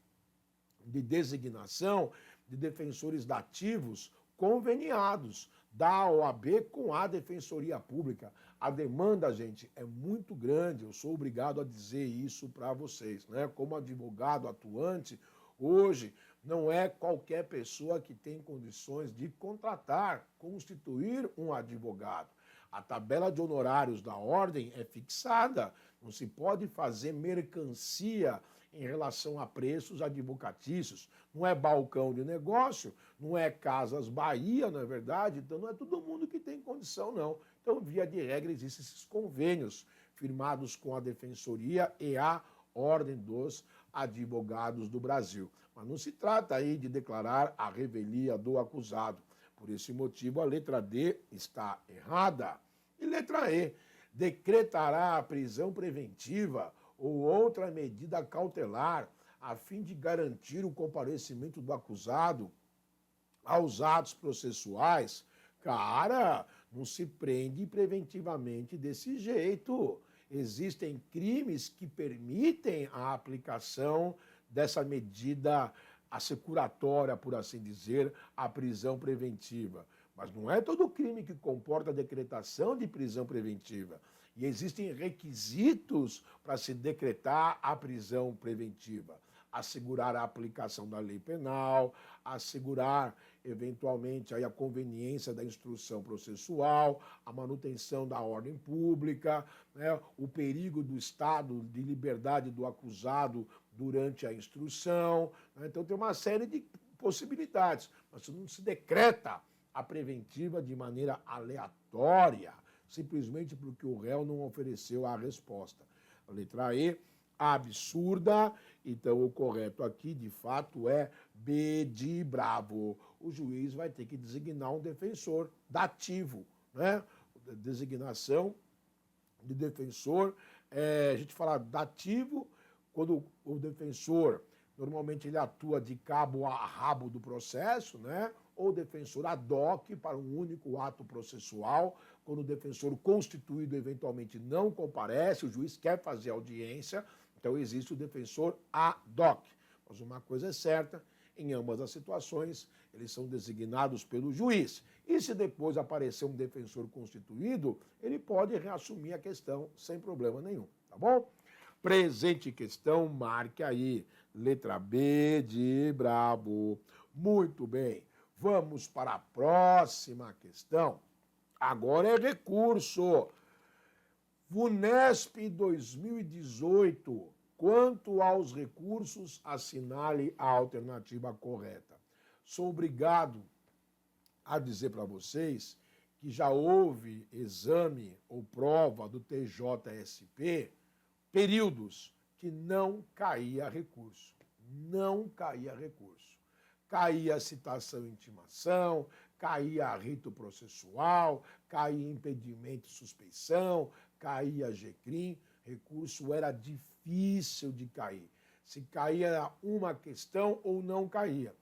de designação de defensores dativos conveniados da OAB com a Defensoria Pública. A demanda, gente, é muito grande, eu sou obrigado a dizer isso para vocês, né? Como advogado atuante, hoje não é qualquer pessoa que tem condições de contratar, constituir um advogado. A tabela de honorários da ordem é fixada, não se pode fazer mercancia em relação a preços advocatícios. Não é balcão de negócio, não é Casas Bahia, não é verdade? Então não é todo mundo que tem condição, não. Então, via de regra, existem esses convênios firmados com a Defensoria e a Ordem dos Advogados do Brasil. Mas não se trata aí de declarar a revelia do acusado. Por esse motivo, a letra D está errada. E letra E, decretará a prisão preventiva ou outra medida cautelar a fim de garantir o comparecimento do acusado aos atos processuais. Cara, não se prende preventivamente desse jeito. Existem crimes que permitem a aplicação dessa medida assecuratória, por assim dizer, a prisão preventiva. Mas não é todo crime que comporta a decretação de prisão preventiva. E existem requisitos para se decretar a prisão preventiva. Assegurar a aplicação da lei penal, assegurar, eventualmente, aí a conveniência da instrução processual, a manutenção da ordem pública, né, o perigo do estado de liberdade do acusado durante a instrução. Né? Então, tem uma série de possibilidades, mas não se decreta a preventiva de maneira aleatória, simplesmente porque o réu não ofereceu a resposta. A letra E, absurda. Então, o correto aqui, de fato, é B de bravo. O juiz vai ter que designar um defensor dativo, né? Designação de defensor, a gente fala dativo quando o defensor, normalmente ele atua de cabo a rabo do processo, né? Ou defensor ad hoc para um único ato processual, quando o defensor constituído eventualmente não comparece, o juiz quer fazer audiência, então existe o defensor ad hoc. Mas uma coisa é certa, em ambas as situações, eles são designados pelo juiz. E se depois aparecer um defensor constituído, ele pode reassumir a questão sem problema nenhum, tá bom? Presente questão, marque aí. Letra B de brabo. Muito bem. Vamos para a próxima questão. Agora é recurso. VUNESP 2018. Quanto aos recursos, assinale a alternativa correta. Sou obrigado a dizer para vocês que já houve exame ou prova do TJSP, períodos que não caía recurso. Não caía recurso. Caía citação e intimação, caía rito processual, caía impedimento e suspeição, caía GCRIM, recurso era difícil de cair. Se caía uma questão ou não caía.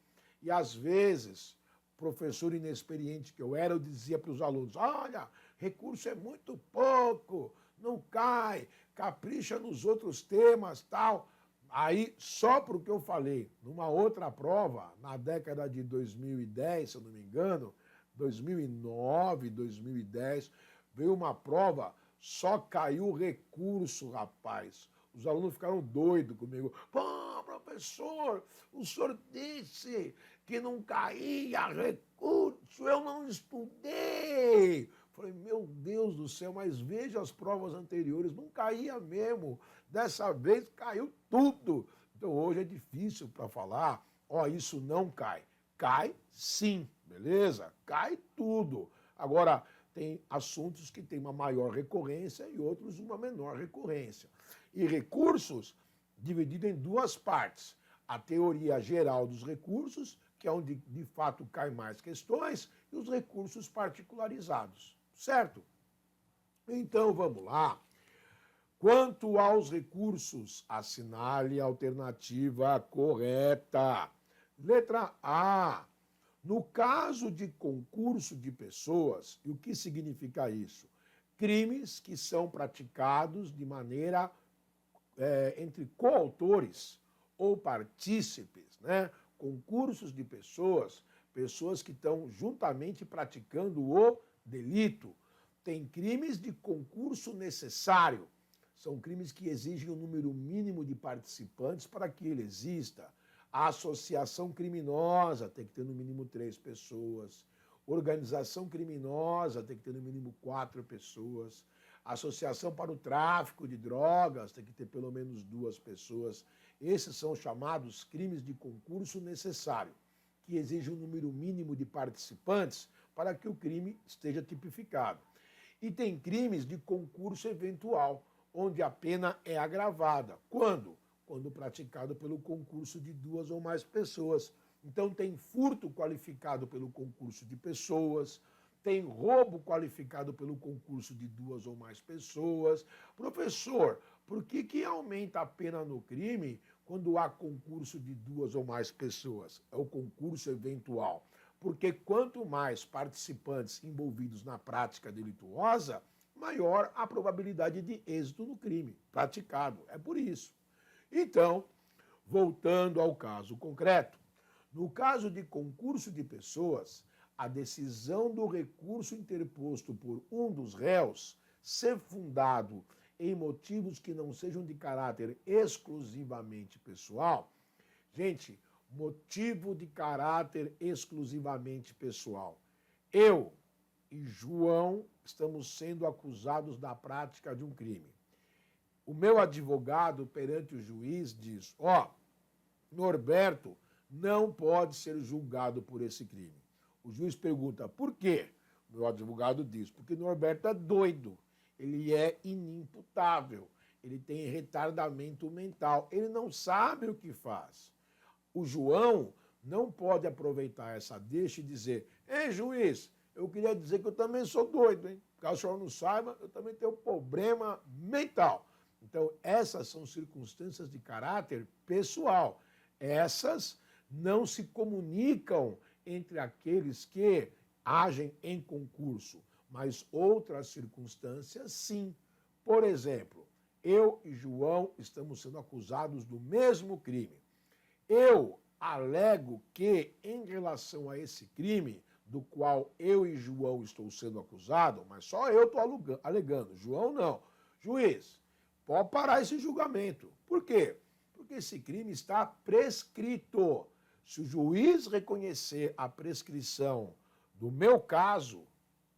E às vezes, professor inexperiente que eu era, eu dizia para os alunos, olha, recurso é muito pouco, não cai, capricha nos outros temas, tal. Aí, só porque eu falei, numa outra prova, na década de 2010, se eu não me engano, 2009, 2010, veio uma prova, só caiu recurso, rapaz. Os alunos ficaram doidos comigo. Pô, professor, o senhor disse que não caía recurso, eu não estudei. Falei, meu Deus do céu, mas veja as provas anteriores, não caía mesmo. Dessa vez caiu tudo. Então hoje é difícil para falar, ó, isso não cai. Cai sim, beleza? Cai tudo. Agora, tem assuntos que têm uma maior recorrência e outros uma menor recorrência. E recursos dividido em duas partes. A teoria geral dos recursos, que é onde de fato caem mais questões, e os recursos particularizados. Certo? Então vamos lá. Quanto aos recursos, assinale a alternativa correta. Letra A. No caso de concurso de pessoas, e o que significa isso? Crimes que são praticados de maneira entre coautores ou partícipes, né? Concursos de pessoas, pessoas que estão juntamente praticando o delito. Tem crimes de concurso necessário. São crimes que exigem um número mínimo de participantes para que ele exista. A associação criminosa tem que ter no mínimo 3 pessoas. Organização criminosa tem que ter no mínimo 4 pessoas. Associação para o tráfico de drogas tem que ter pelo menos 2 pessoas. Esses são chamados crimes de concurso necessário, que exigem um número mínimo de participantes para que o crime esteja tipificado. E tem crimes de concurso eventual, onde a pena é agravada. Quando? Quando praticado pelo concurso de 2 ou mais pessoas. Então tem furto qualificado pelo concurso de pessoas, tem roubo qualificado pelo concurso de 2 ou mais pessoas. Professor, por que aumenta a pena no crime quando há concurso de 2 ou mais pessoas? É o concurso eventual. Porque quanto mais participantes envolvidos na prática delituosa, maior a probabilidade de êxito no crime praticado. É por isso. Então, voltando ao caso concreto, no caso de concurso de pessoas, a decisão do recurso interposto por um dos réus ser fundado em motivos que não sejam de caráter exclusivamente pessoal, gente, motivo de caráter exclusivamente pessoal. Eu e João estamos sendo acusados da prática de um crime. O meu advogado perante o juiz diz, Norberto não pode ser julgado por esse crime. O juiz pergunta, por quê? O meu advogado diz, porque Norberto é doido, ele é inimputável, ele tem retardamento mental, ele não sabe o que faz. O João não pode aproveitar essa deixa e dizer, ei, juiz, eu queria dizer que eu também sou doido, hein? Caso o senhor não saiba, eu também tenho problema mental. Então, essas são circunstâncias de caráter pessoal. Essas não se comunicam entre aqueles que agem em concurso, mas outras circunstâncias, sim. Por exemplo, eu e João estamos sendo acusados do mesmo crime. Eu alego que, em relação a esse crime, do qual eu e João estou sendo acusados, mas só eu estou alegando, João não. Juiz, pode parar esse julgamento. Por quê? Porque esse crime está prescrito. Se o juiz reconhecer a prescrição do meu caso,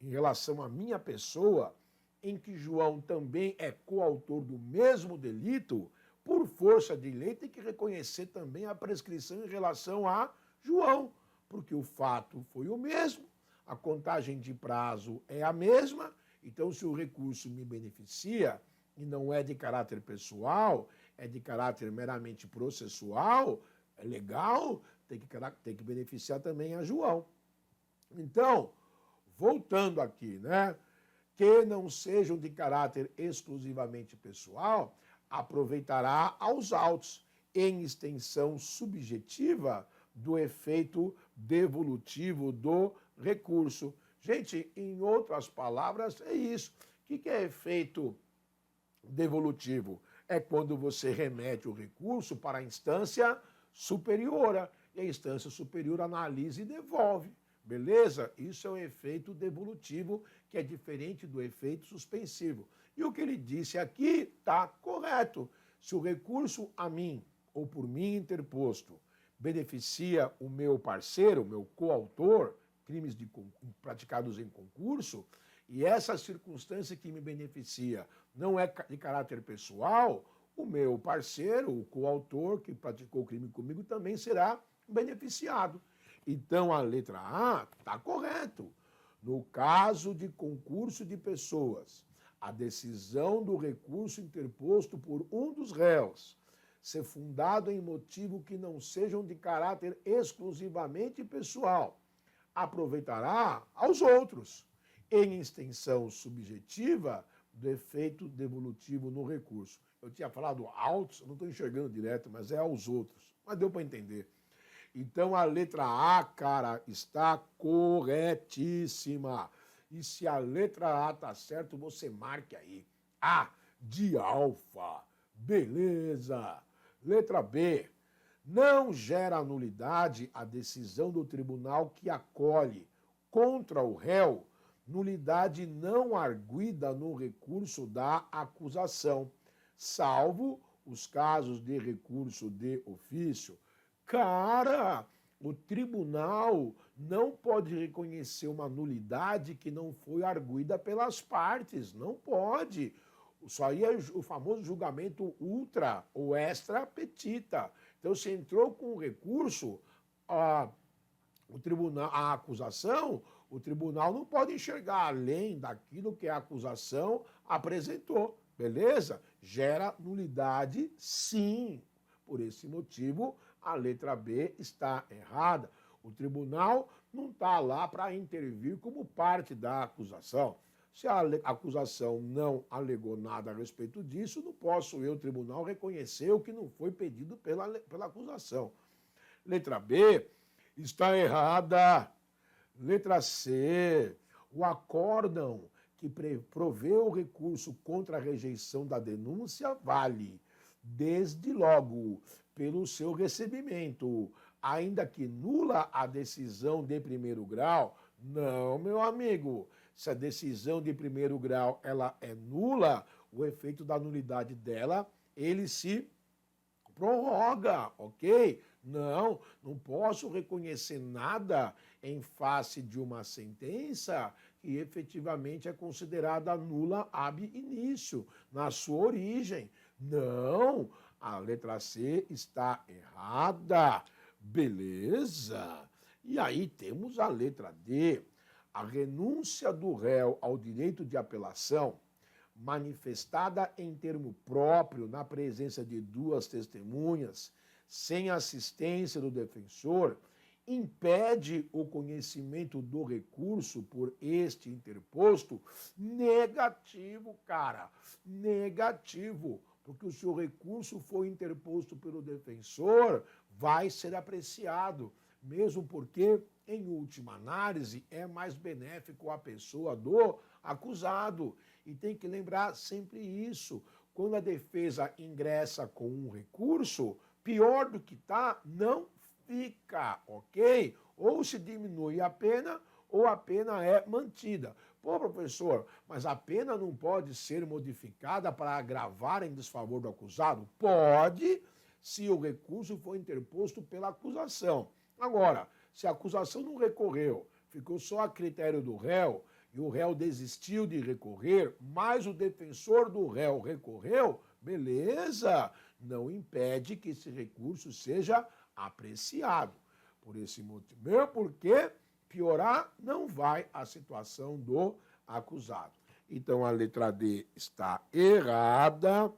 em relação à minha pessoa, em que João também é coautor do mesmo delito, por força de lei tem que reconhecer também a prescrição em relação a João, porque o fato foi o mesmo, a contagem de prazo é a mesma, então se o recurso me beneficia e não é de caráter pessoal, é de caráter meramente processual, é legal, tem que beneficiar também a João. Então, voltando aqui, né? Que não sejam de caráter exclusivamente pessoal, aproveitará aos autos, em extensão subjetiva do efeito devolutivo do recurso. Gente, em outras palavras, é isso. O que é efeito devolutivo? É quando você remete o recurso para a instância superior e a instância superior analisa e devolve. Beleza? Isso é o efeito devolutivo, que é diferente do efeito suspensivo. E o que ele disse aqui está correto. Se o recurso a mim ou por mim interposto beneficia o meu parceiro, o meu coautor, crimes praticados em concurso, e essa circunstância que me beneficia não é de caráter pessoal, o meu parceiro, o coautor que praticou o crime comigo, também será beneficiado. Então, a letra A está correto. No caso de concurso de pessoas, a decisão do recurso interposto por um dos réus ser fundado em motivo que não sejam de caráter exclusivamente pessoal, aproveitará aos outros, em extensão subjetiva do efeito devolutivo no recurso. Eu tinha falado autos, não estou enxergando direto, mas é aos outros. Mas deu para entender. Então a letra A, cara, está corretíssima. E se a letra A está certo, você marque aí. A de alfa. Beleza. Letra B. Não gera nulidade a decisão do tribunal que acolhe contra o réu nulidade não arguida no recurso da acusação, salvo os casos de recurso de ofício. Cara, o tribunal não pode reconhecer uma nulidade que não foi arguida pelas partes. Não pode. Isso aí é o famoso julgamento ultra ou extra petita. Então, se entrou com o recurso, o tribunal, a acusação, o tribunal não pode enxergar além daquilo que a acusação apresentou. Beleza? Gera nulidade, sim. Por esse motivo, a letra B está errada. O tribunal não está lá para intervir como parte da acusação. Se a acusação não alegou nada a respeito disso, não posso eu, tribunal, reconhecer o que não foi pedido pela acusação. Letra B está errada. Letra C, o acórdão que proveu o recurso contra a rejeição da denúncia vale, desde logo, pelo seu recebimento, ainda que nula a decisão de primeiro grau. Não, meu amigo, se a decisão de primeiro grau ela é nula, o efeito da nulidade dela, ele se prorroga, ok? Não posso reconhecer nada em face de uma sentença que efetivamente é considerada nula ab início, na sua origem. Não, a letra C está errada. Beleza? E aí temos a letra D. A renúncia do réu ao direito de apelação, manifestada em termo próprio na presença de duas testemunhas, sem assistência do defensor, impede o conhecimento do recurso por este interposto? Negativo, cara. Negativo. Porque o seu recurso foi interposto pelo defensor, vai ser apreciado. Mesmo porque, em última análise, é mais benéfico à pessoa do acusado. E tem que lembrar sempre isso. Quando a defesa ingressa com um recurso, pior do que está, não fica, ok? Ou se diminui a pena, ou a pena é mantida. Pô, professor, mas a pena não pode ser modificada para agravar em desfavor do acusado? Pode, se o recurso for interposto pela acusação. Agora, se a acusação não recorreu, ficou só a critério do réu, e o réu desistiu de recorrer, mas o defensor do réu recorreu, beleza, não impede que esse recurso seja apreciado. Por esse motivo, mesmo porque piorar não vai a situação do acusado. Então a letra D está errada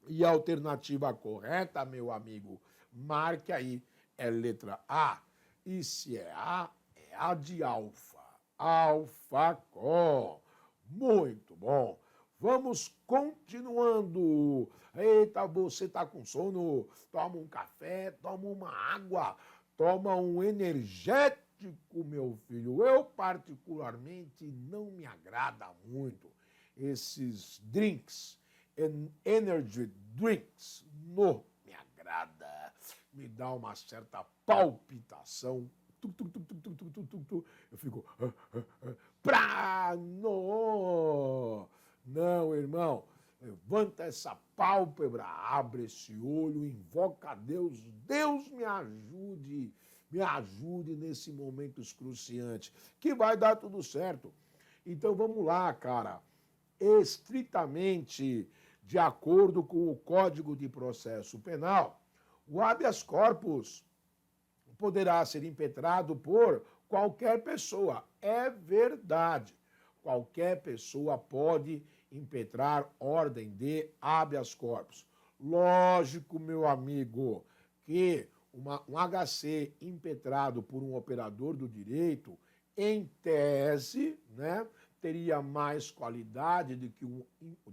e a alternativa correta, meu amigo, marque aí, é letra A. E se é a de alfa. Alfacó. Muito bom. Vamos continuando. Eita, você está com sono? Toma um café, toma uma água. toma um energético, meu filho. Eu, particularmente, não me agrada muito esses drinks, energy drinks, não me agrada. Me dá uma certa palpitação. Eu fico... Não, irmão. Levanta essa pálpebra, abre esse olho, invoca a Deus. Deus me ajude nesses momentos cruciantes, que vai dar tudo certo. Então vamos lá, cara. Estritamente de acordo com o Código de Processo Penal, o habeas corpus poderá ser impetrado por qualquer pessoa. É verdade. Qualquer pessoa pode impetrar ordem de habeas corpus. Lógico, meu amigo, que um HC impetrado por um operador do direito, em tese, né, teria mais qualidade do que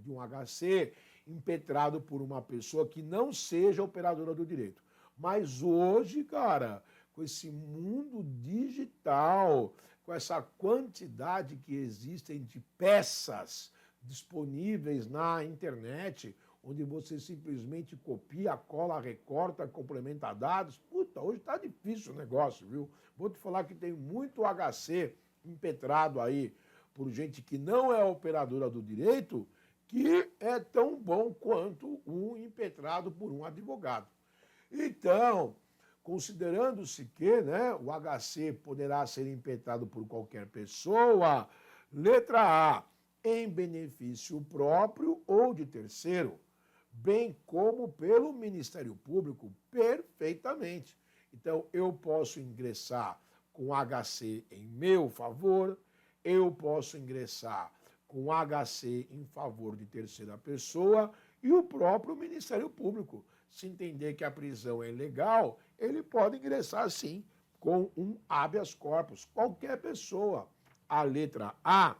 de um HC impetrado por uma pessoa que não seja operadora do direito. Mas hoje, cara, com esse mundo digital, com essa quantidade que existem de peças disponíveis na internet, onde você simplesmente copia, cola, recorta, complementa dados. Puta, hoje tá difícil o negócio, viu? Vou te falar que tem muito HC impetrado aí por gente que não é operadora do direito, que é tão bom quanto um impetrado por um advogado. Então, considerando-se que, né, o HC poderá ser impetrado por qualquer pessoa, letra A, em benefício próprio ou de terceiro, bem como pelo Ministério Público, perfeitamente. Então, eu posso ingressar com HC em meu favor, eu posso ingressar com HC em favor de terceira pessoa e o próprio Ministério Público, se entender que a prisão é ilegal, ele pode ingressar, sim, com um habeas corpus. Qualquer pessoa. A letra A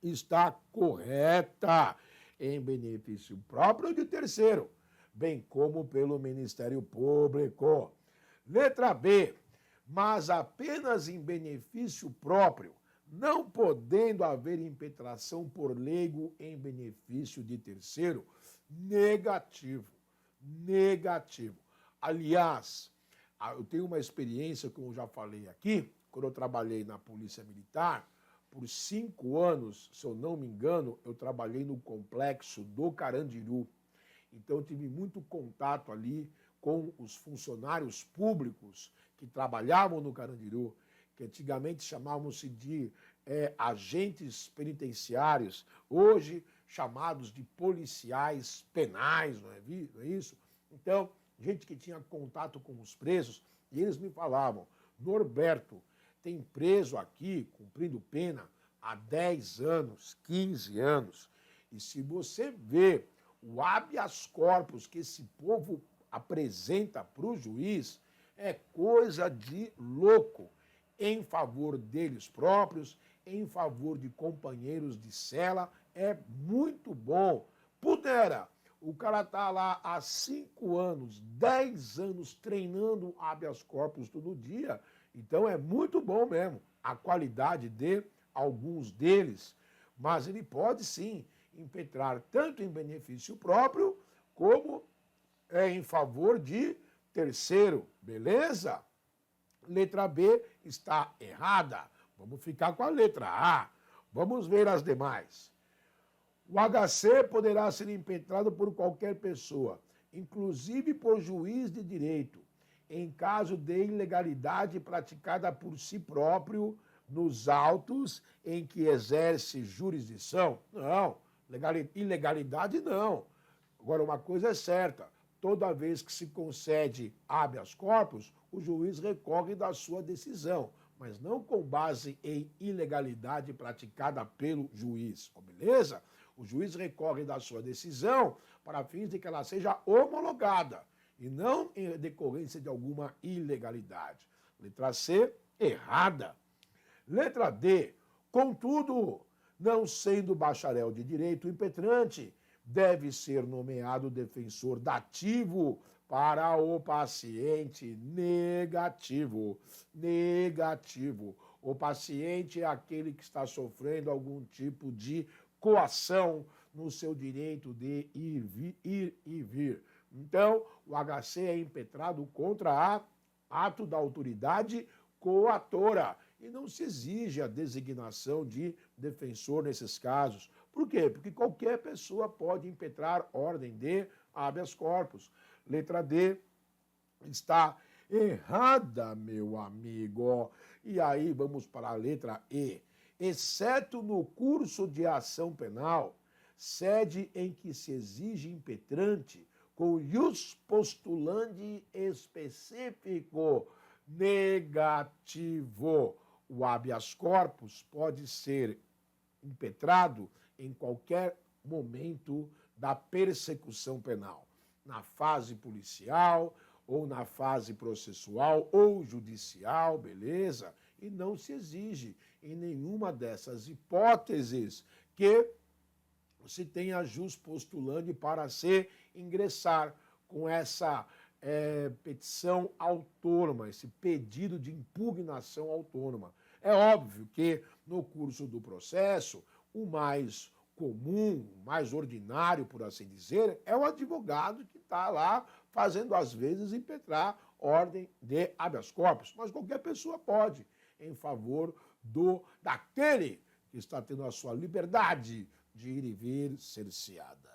está correta, em benefício próprio ou de terceiro, bem como pelo Ministério Público. Letra B, mas apenas em benefício próprio, não podendo haver impetração por leigo em benefício de terceiro. Negativo. Negativo. Aliás, eu tenho uma experiência, como eu já falei aqui, quando eu trabalhei na Polícia Militar, por 5 anos, se eu não me engano, eu trabalhei no complexo do Carandiru. Então, eu tive muito contato ali com os funcionários públicos que trabalhavam no Carandiru, que antigamente chamavam-se de agentes penitenciários, hoje chamados de policiais penais, não é isso? Então, gente que tinha contato com os presos, e eles me falavam, Norberto, tem preso aqui, cumprindo pena, há 10 anos, 15 anos, e se você vê o habeas corpus que esse povo apresenta para o juiz, é coisa de louco, em favor deles próprios, em favor de companheiros de cela, é muito bom. Pudera, o cara tá lá há 5 anos, 10 anos treinando habeas corpus todo dia, então é muito bom mesmo a qualidade de alguns deles, mas ele pode sim impetrar tanto em benefício próprio como em favor de terceiro, beleza? Letra B está errada. Vamos ficar com a letra A. Vamos ver as demais. O HC poderá ser impetrado por qualquer pessoa, inclusive por juiz de direito, em caso de ilegalidade praticada por si próprio nos autos em que exerce jurisdição. Não, ilegalidade não. Agora, uma coisa é certa, toda vez que se concede habeas corpus, o juiz recorre da sua decisão, mas não com base em ilegalidade praticada pelo juiz, beleza? O juiz recorre da sua decisão para fins de que ela seja homologada e não em decorrência de alguma ilegalidade. Letra C, errada. Letra D, contudo, não sendo bacharel de direito, o impetrante deve ser nomeado defensor dativo para o paciente negativo. Negativo. O paciente é aquele que está sofrendo algum tipo de coação no seu direito de ir e vir. Então, o HC é impetrado contra ato da autoridade coatora e não se exige a designação de defensor nesses casos. Por quê? Porque qualquer pessoa pode impetrar ordem de habeas corpus. Letra D está errada, meu amigo. E aí vamos para a letra E. Exceto no curso de ação penal, sede em que se exige impetrante com ius postulandi específico negativo. O habeas corpus pode ser impetrado em qualquer momento da persecução penal, na fase policial, ou na fase processual ou judicial, beleza? E não se exige em nenhuma dessas hipóteses que se tenha jus postulante para se ingressar com essa petição autônoma, esse pedido de impugnação autônoma. É óbvio que no curso do processo, o mais comum, o mais ordinário, por assim dizer, é o advogado que está lá fazendo, às vezes, impetrar ordem de habeas corpus. Mas qualquer pessoa pode, em favor daquele que está tendo a sua liberdade de ir e vir cerceada.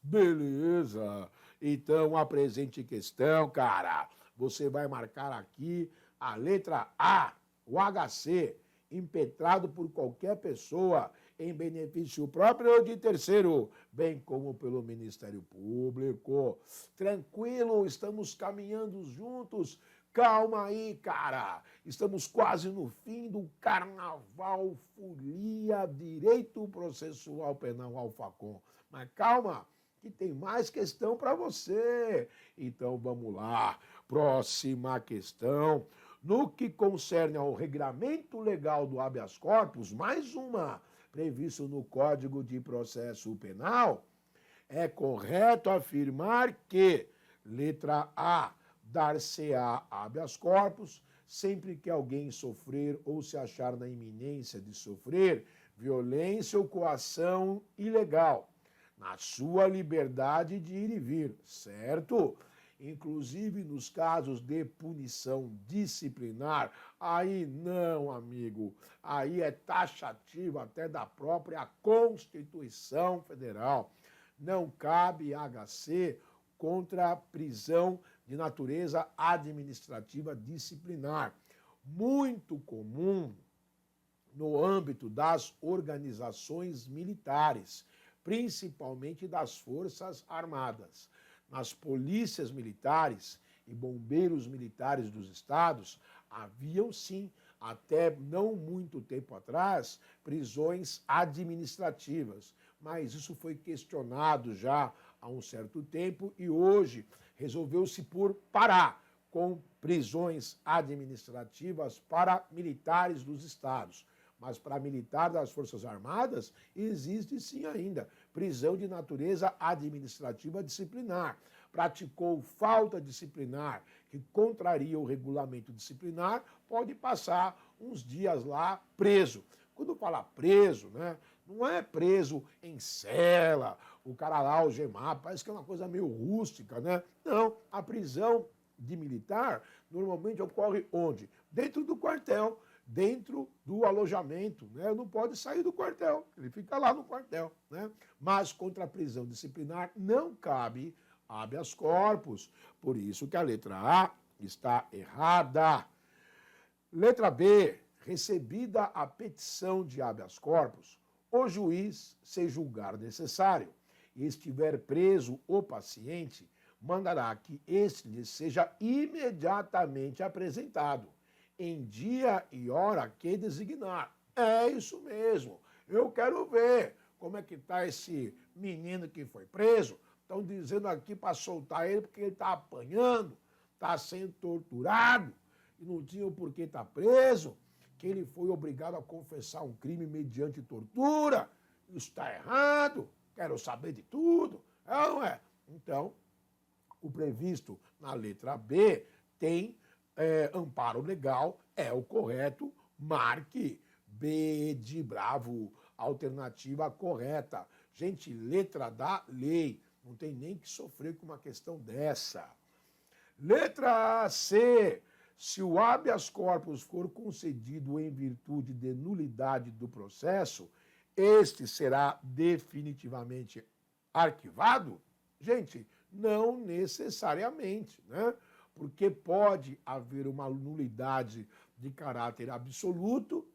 Beleza? Então, a presente questão, cara, você vai marcar aqui a letra A, o HC, impetrado por qualquer pessoa em benefício próprio ou de terceiro, bem como pelo Ministério Público. Tranquilo, estamos caminhando juntos. Calma aí, cara. Estamos quase no fim do Carnaval Folia Direito Processual Penal Alfacom. Mas calma, que tem mais questão para você. Então vamos lá. Próxima questão. No que concerne ao regramento legal do habeas corpus, mais uma, previsto no Código de Processo Penal, é correto afirmar que, letra A, dar-se-á habeas corpus sempre que alguém sofrer ou se achar na iminência de sofrer violência ou coação ilegal, na sua liberdade de ir e vir, certo? Inclusive nos casos de punição disciplinar, aí não, amigo, aí é taxativo até da própria Constituição Federal. Não cabe HC contra a prisão de natureza administrativa disciplinar. Muito comum no âmbito das organizações militares, principalmente das Forças Armadas. Nas polícias militares e bombeiros militares dos estados, haviam sim, até não muito tempo atrás, prisões administrativas. Mas isso foi questionado já há um certo tempo e hoje resolveu-se por parar com prisões administrativas para militares dos estados. Mas para militar das Forças Armadas, existe sim ainda prisão de natureza administrativa disciplinar. Praticou falta disciplinar que contraria o regulamento disciplinar, pode passar uns dias lá preso. Quando fala preso, né, não é preso em cela, o cara lá algemado, parece que é uma coisa meio rústica, né? Não, a prisão de militar normalmente ocorre onde? Dentro do quartel, dentro do alojamento, né? Não pode sair do quartel, ele fica lá no quartel, né? Mas contra a prisão disciplinar não cabe habeas corpus, por isso que a letra A está errada. Letra B, recebida a petição de habeas corpus, o juiz, se julgar necessário e estiver preso o paciente, mandará que este lhe seja imediatamente apresentado, em dia e hora que designar. É isso mesmo. Eu quero ver como é que está esse menino que foi preso. Estão dizendo aqui para soltar ele porque ele está apanhando, está sendo torturado e não tinha o porquê estar preso, que ele foi obrigado a confessar um crime mediante tortura. Isso está errado. Quero saber de tudo. É ou não é? Então, o previsto na letra B tem amparo legal, é o correto, marque B de bravo, alternativa correta. Gente, letra da lei, não tem nem que sofrer com uma questão dessa. Letra C. Se o habeas corpus for concedido em virtude de nulidade do processo, este será definitivamente arquivado? Gente, não necessariamente, né? Porque pode haver uma nulidade de caráter absoluto,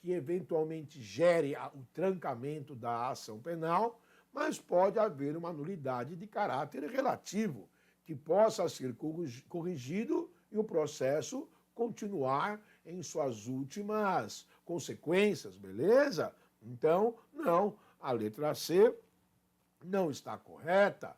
que eventualmente gere o trancamento da ação penal, mas pode haver uma nulidade de caráter relativo, que possa ser corrigido e o processo continuar em suas últimas consequências, beleza? Então, não, a letra C não está correta.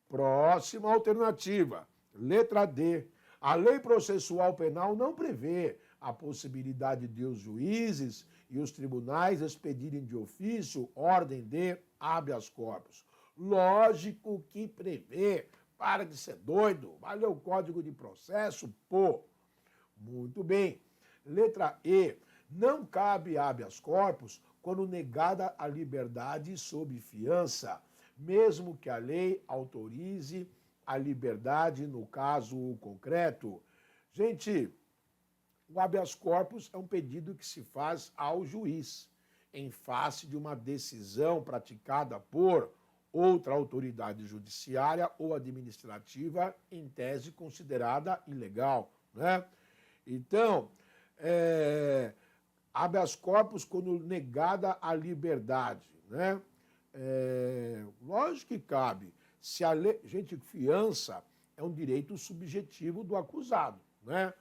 Próxima alternativa, letra D. A lei processual penal não prevê a possibilidade de os juízes e os tribunais expedirem de ofício ordem de habeas corpus. Lógico que prevê. Para de ser doido. Vai ler o Código de Processo, pô. Muito bem. Letra E. Não cabe habeas corpus quando negada a liberdade sob fiança, mesmo que a lei autorize a liberdade no caso concreto. Gente, o habeas corpus é um pedido que se faz ao juiz, em face de uma decisão praticada por outra autoridade judiciária ou administrativa, em tese considerada ilegal, né? Então, habeas corpus quando negada a liberdade, né? Lógico que cabe. Se a lei, gente, fiança é um direito subjetivo do acusado, né?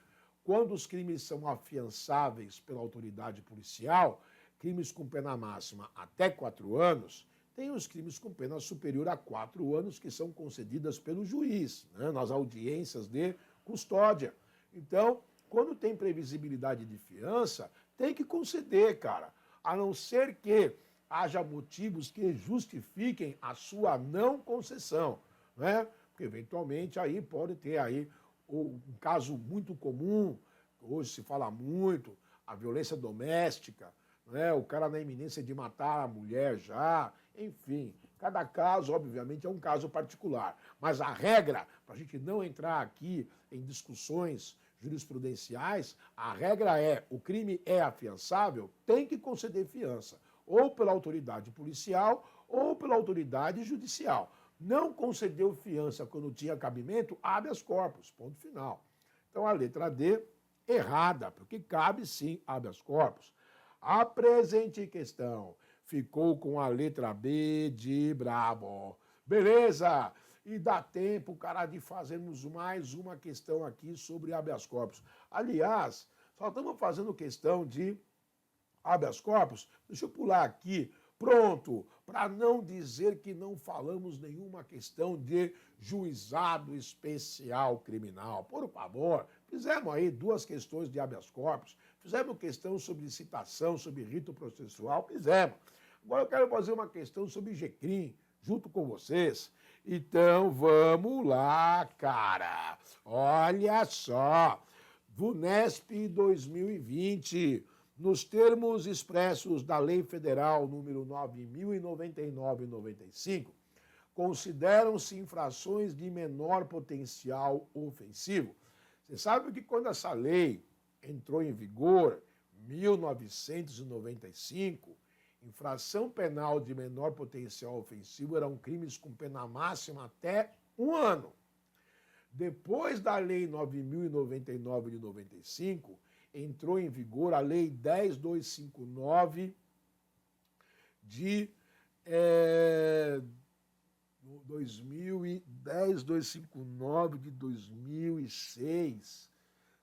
Quando os crimes são afiançáveis pela autoridade policial, crimes com pena máxima até 4 anos, tem os crimes com pena superior a 4 anos que são concedidas pelo juiz, né, nas audiências de custódia. Então, quando tem previsibilidade de fiança, tem que conceder, cara. A não ser que haja motivos que justifiquem a sua não concessão, né? Porque, eventualmente, aí pode ter aí um caso muito comum, hoje se fala muito, a violência doméstica, né? O cara na iminência de matar a mulher já, enfim. Cada caso, obviamente, é um caso particular. Mas a regra, para a gente não entrar aqui em discussões jurisprudenciais, a regra é, o crime é afiançável, tem que conceder fiança, ou pela autoridade policial ou pela autoridade judicial. Não concedeu fiança quando tinha cabimento, habeas corpus, ponto final. Então a letra D, errada, porque cabe sim habeas corpus. A presente questão ficou com a letra B de brabo. Beleza? E dá tempo, cara, de fazermos mais uma questão aqui sobre habeas corpus. Aliás, só estamos fazendo questão de habeas corpus. Deixa eu pular aqui. Pronto, para não dizer que não falamos nenhuma questão de juizado especial criminal. Por favor, fizemos aí 2 questões de habeas corpus, fizemos questão sobre citação, sobre rito processual, fizemos. Agora eu quero fazer uma questão sobre GCRIM, junto com vocês. Então vamos lá, cara. Olha só, VUNESP 2020... Nos termos expressos da Lei Federal número 9.099/95, consideram-se infrações de menor potencial ofensivo. Você sabe que quando essa lei entrou em vigor, em 1995, infração penal de menor potencial ofensivo eram crimes com pena máxima até 1 ano. Depois da Lei 9.099 de 95, entrou em vigor a Lei 10.259 de 10.259 de 2006,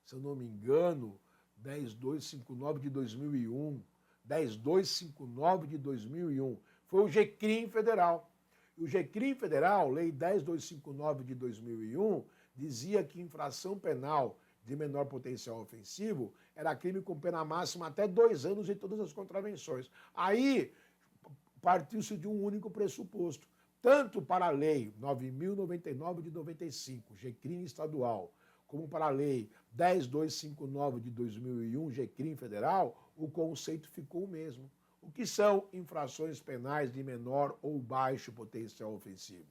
se eu não me engano, 10.259 de 2001, 10.259 de 2001. Foi o GCRIM federal. E o GCRIM federal, Lei 10.259 de 2001, dizia que infração penal de menor potencial ofensivo era crime com pena máxima até 2 anos em todas as contravenções. Aí partiu-se de um único pressuposto. tanto para a Lei 9.099 de 95, GCRIM estadual, como para a Lei 10.259 de 2001, GCRIM federal, o conceito ficou o mesmo. O que são infrações penais de menor ou baixo potencial ofensivo?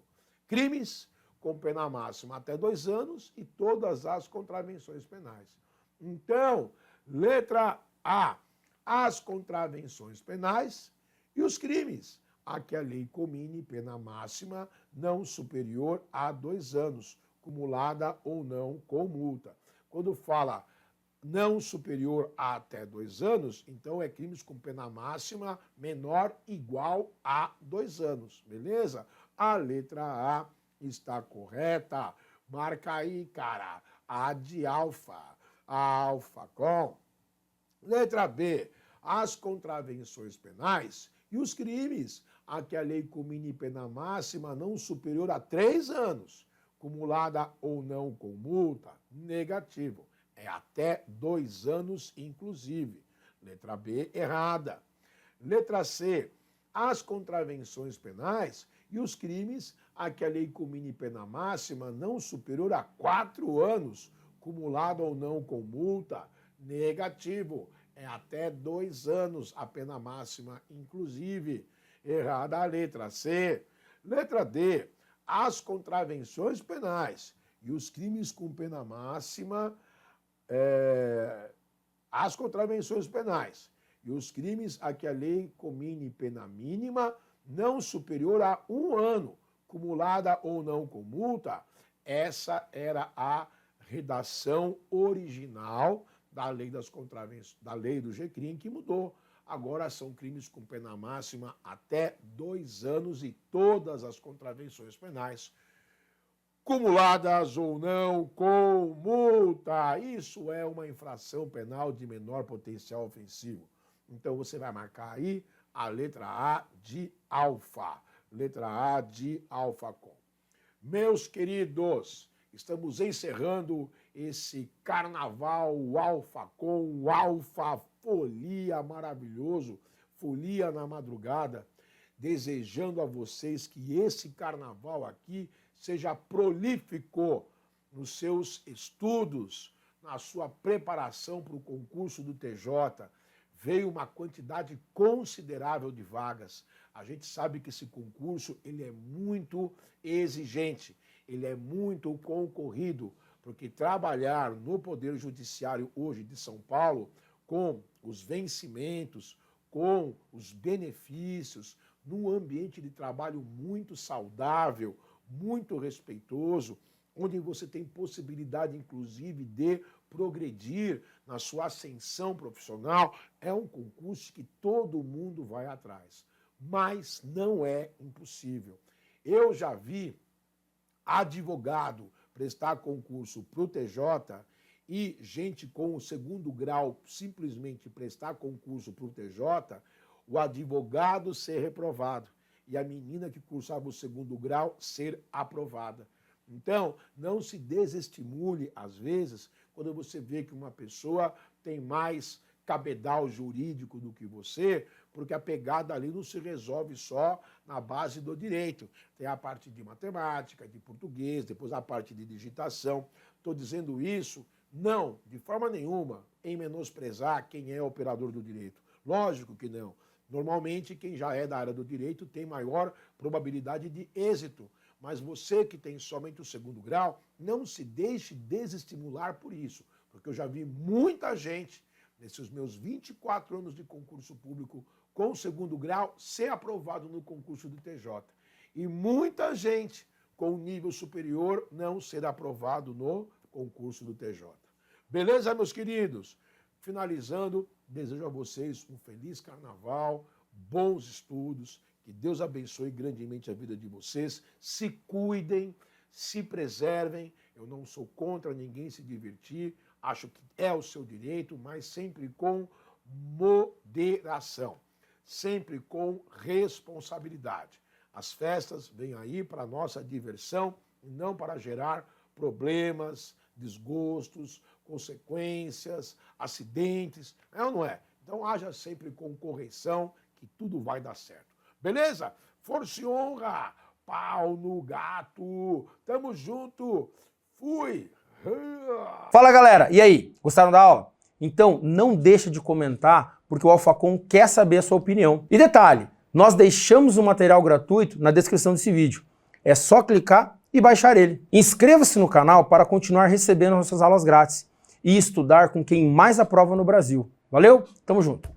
Crimes com pena máxima até 2 anos e todas as contravenções penais. Então, letra A, as contravenções penais e os crimes a que a lei comine pena máxima não superior a 2 anos, cumulada ou não com multa. Quando fala não superior a até 2 anos, então é crimes com pena máxima menor igual a 2 anos, beleza? A letra A está correta. Marca aí, cara. A de alfa. Alfa com. Letra B. As contravenções penais e os crimes a que a lei comine pena máxima não superior a 3 anos, cumulada ou não com multa, negativo. É até 2 anos, inclusive. Letra B, errada. Letra C, as contravenções penais e os crimes a que a lei comine pena máxima não superior a 4 anos, cumulado ou não com multa, negativo. É até 2 anos a pena máxima, inclusive. Errada a letra C. Letra D, as contravenções penais e os crimes com pena máxima, as contravenções penais e os crimes a que a lei comine pena mínima não superior a 1 ano, cumulada ou não com multa, essa era a redação original da lei das contravenções, da lei do GCRIM, que mudou. Agora são crimes com pena máxima até 2 anos e todas as contravenções penais, cumuladas ou não com multa. Isso é uma infração penal de menor potencial ofensivo. Então você vai marcar aí a letra A de alfa. Letra A de alfa com. Meus queridos, estamos encerrando esse carnaval alfa com alfa folia maravilhoso, folia na madrugada, desejando a vocês que esse carnaval aqui seja prolífico nos seus estudos, na sua preparação para o concurso do TJ. Veio uma quantidade considerável de vagas. A gente sabe que esse concurso ele é muito exigente, ele é muito concorrido, porque trabalhar no Poder Judiciário hoje de São Paulo, com os vencimentos, com os benefícios, num ambiente de trabalho muito saudável, muito respeitoso, onde você tem possibilidade, inclusive, de progredir na sua ascensão profissional, é um concurso que todo mundo vai atrás. Mas não é impossível. Eu já vi advogado prestar concurso para o TJ e gente com o 2º grau simplesmente prestar concurso para o TJ, o advogado ser reprovado e a menina que cursava o 2º grau ser aprovada. Então, não se desestimule, às vezes, quando você vê que uma pessoa tem mais cabedal jurídico do que você, porque a pegada ali não se resolve só na base do direito. Tem a parte de matemática, de português, depois a parte de digitação. Estou dizendo isso, não, de forma nenhuma, em menosprezar quem é operador do direito. Lógico que não. Normalmente, quem já é da área do direito tem maior probabilidade de êxito. Mas você que tem somente o 2º grau, não se deixe desestimular por isso. Porque eu já vi muita gente, nesses meus 24 anos de concurso público, com o 2º grau, ser aprovado no concurso do TJ. E muita gente com nível superior não ser aprovado no concurso do TJ. Beleza, meus queridos? Finalizando, desejo a vocês um feliz carnaval, bons estudos, que Deus abençoe grandemente a vida de vocês, se cuidem, se preservem. Eu não sou contra ninguém se divertir, acho que é o seu direito, mas sempre com moderação, sempre com responsabilidade. As festas vêm aí para nossa diversão e não para gerar problemas, desgostos, consequências, acidentes, é ou não é? Então haja sempre com correção que tudo vai dar certo. Beleza? Força e honra pau no gato. Tamo junto. Fui. Fala, galera. E aí? Gostaram da aula? Então, não deixa de comentar, porque o Alphacom quer saber a sua opinião. E detalhe, nós deixamos o material gratuito na descrição desse vídeo. É só clicar e baixar ele. Inscreva-se no canal para continuar recebendo nossas aulas grátis e estudar com quem mais aprova no Brasil. Valeu? Tamo junto!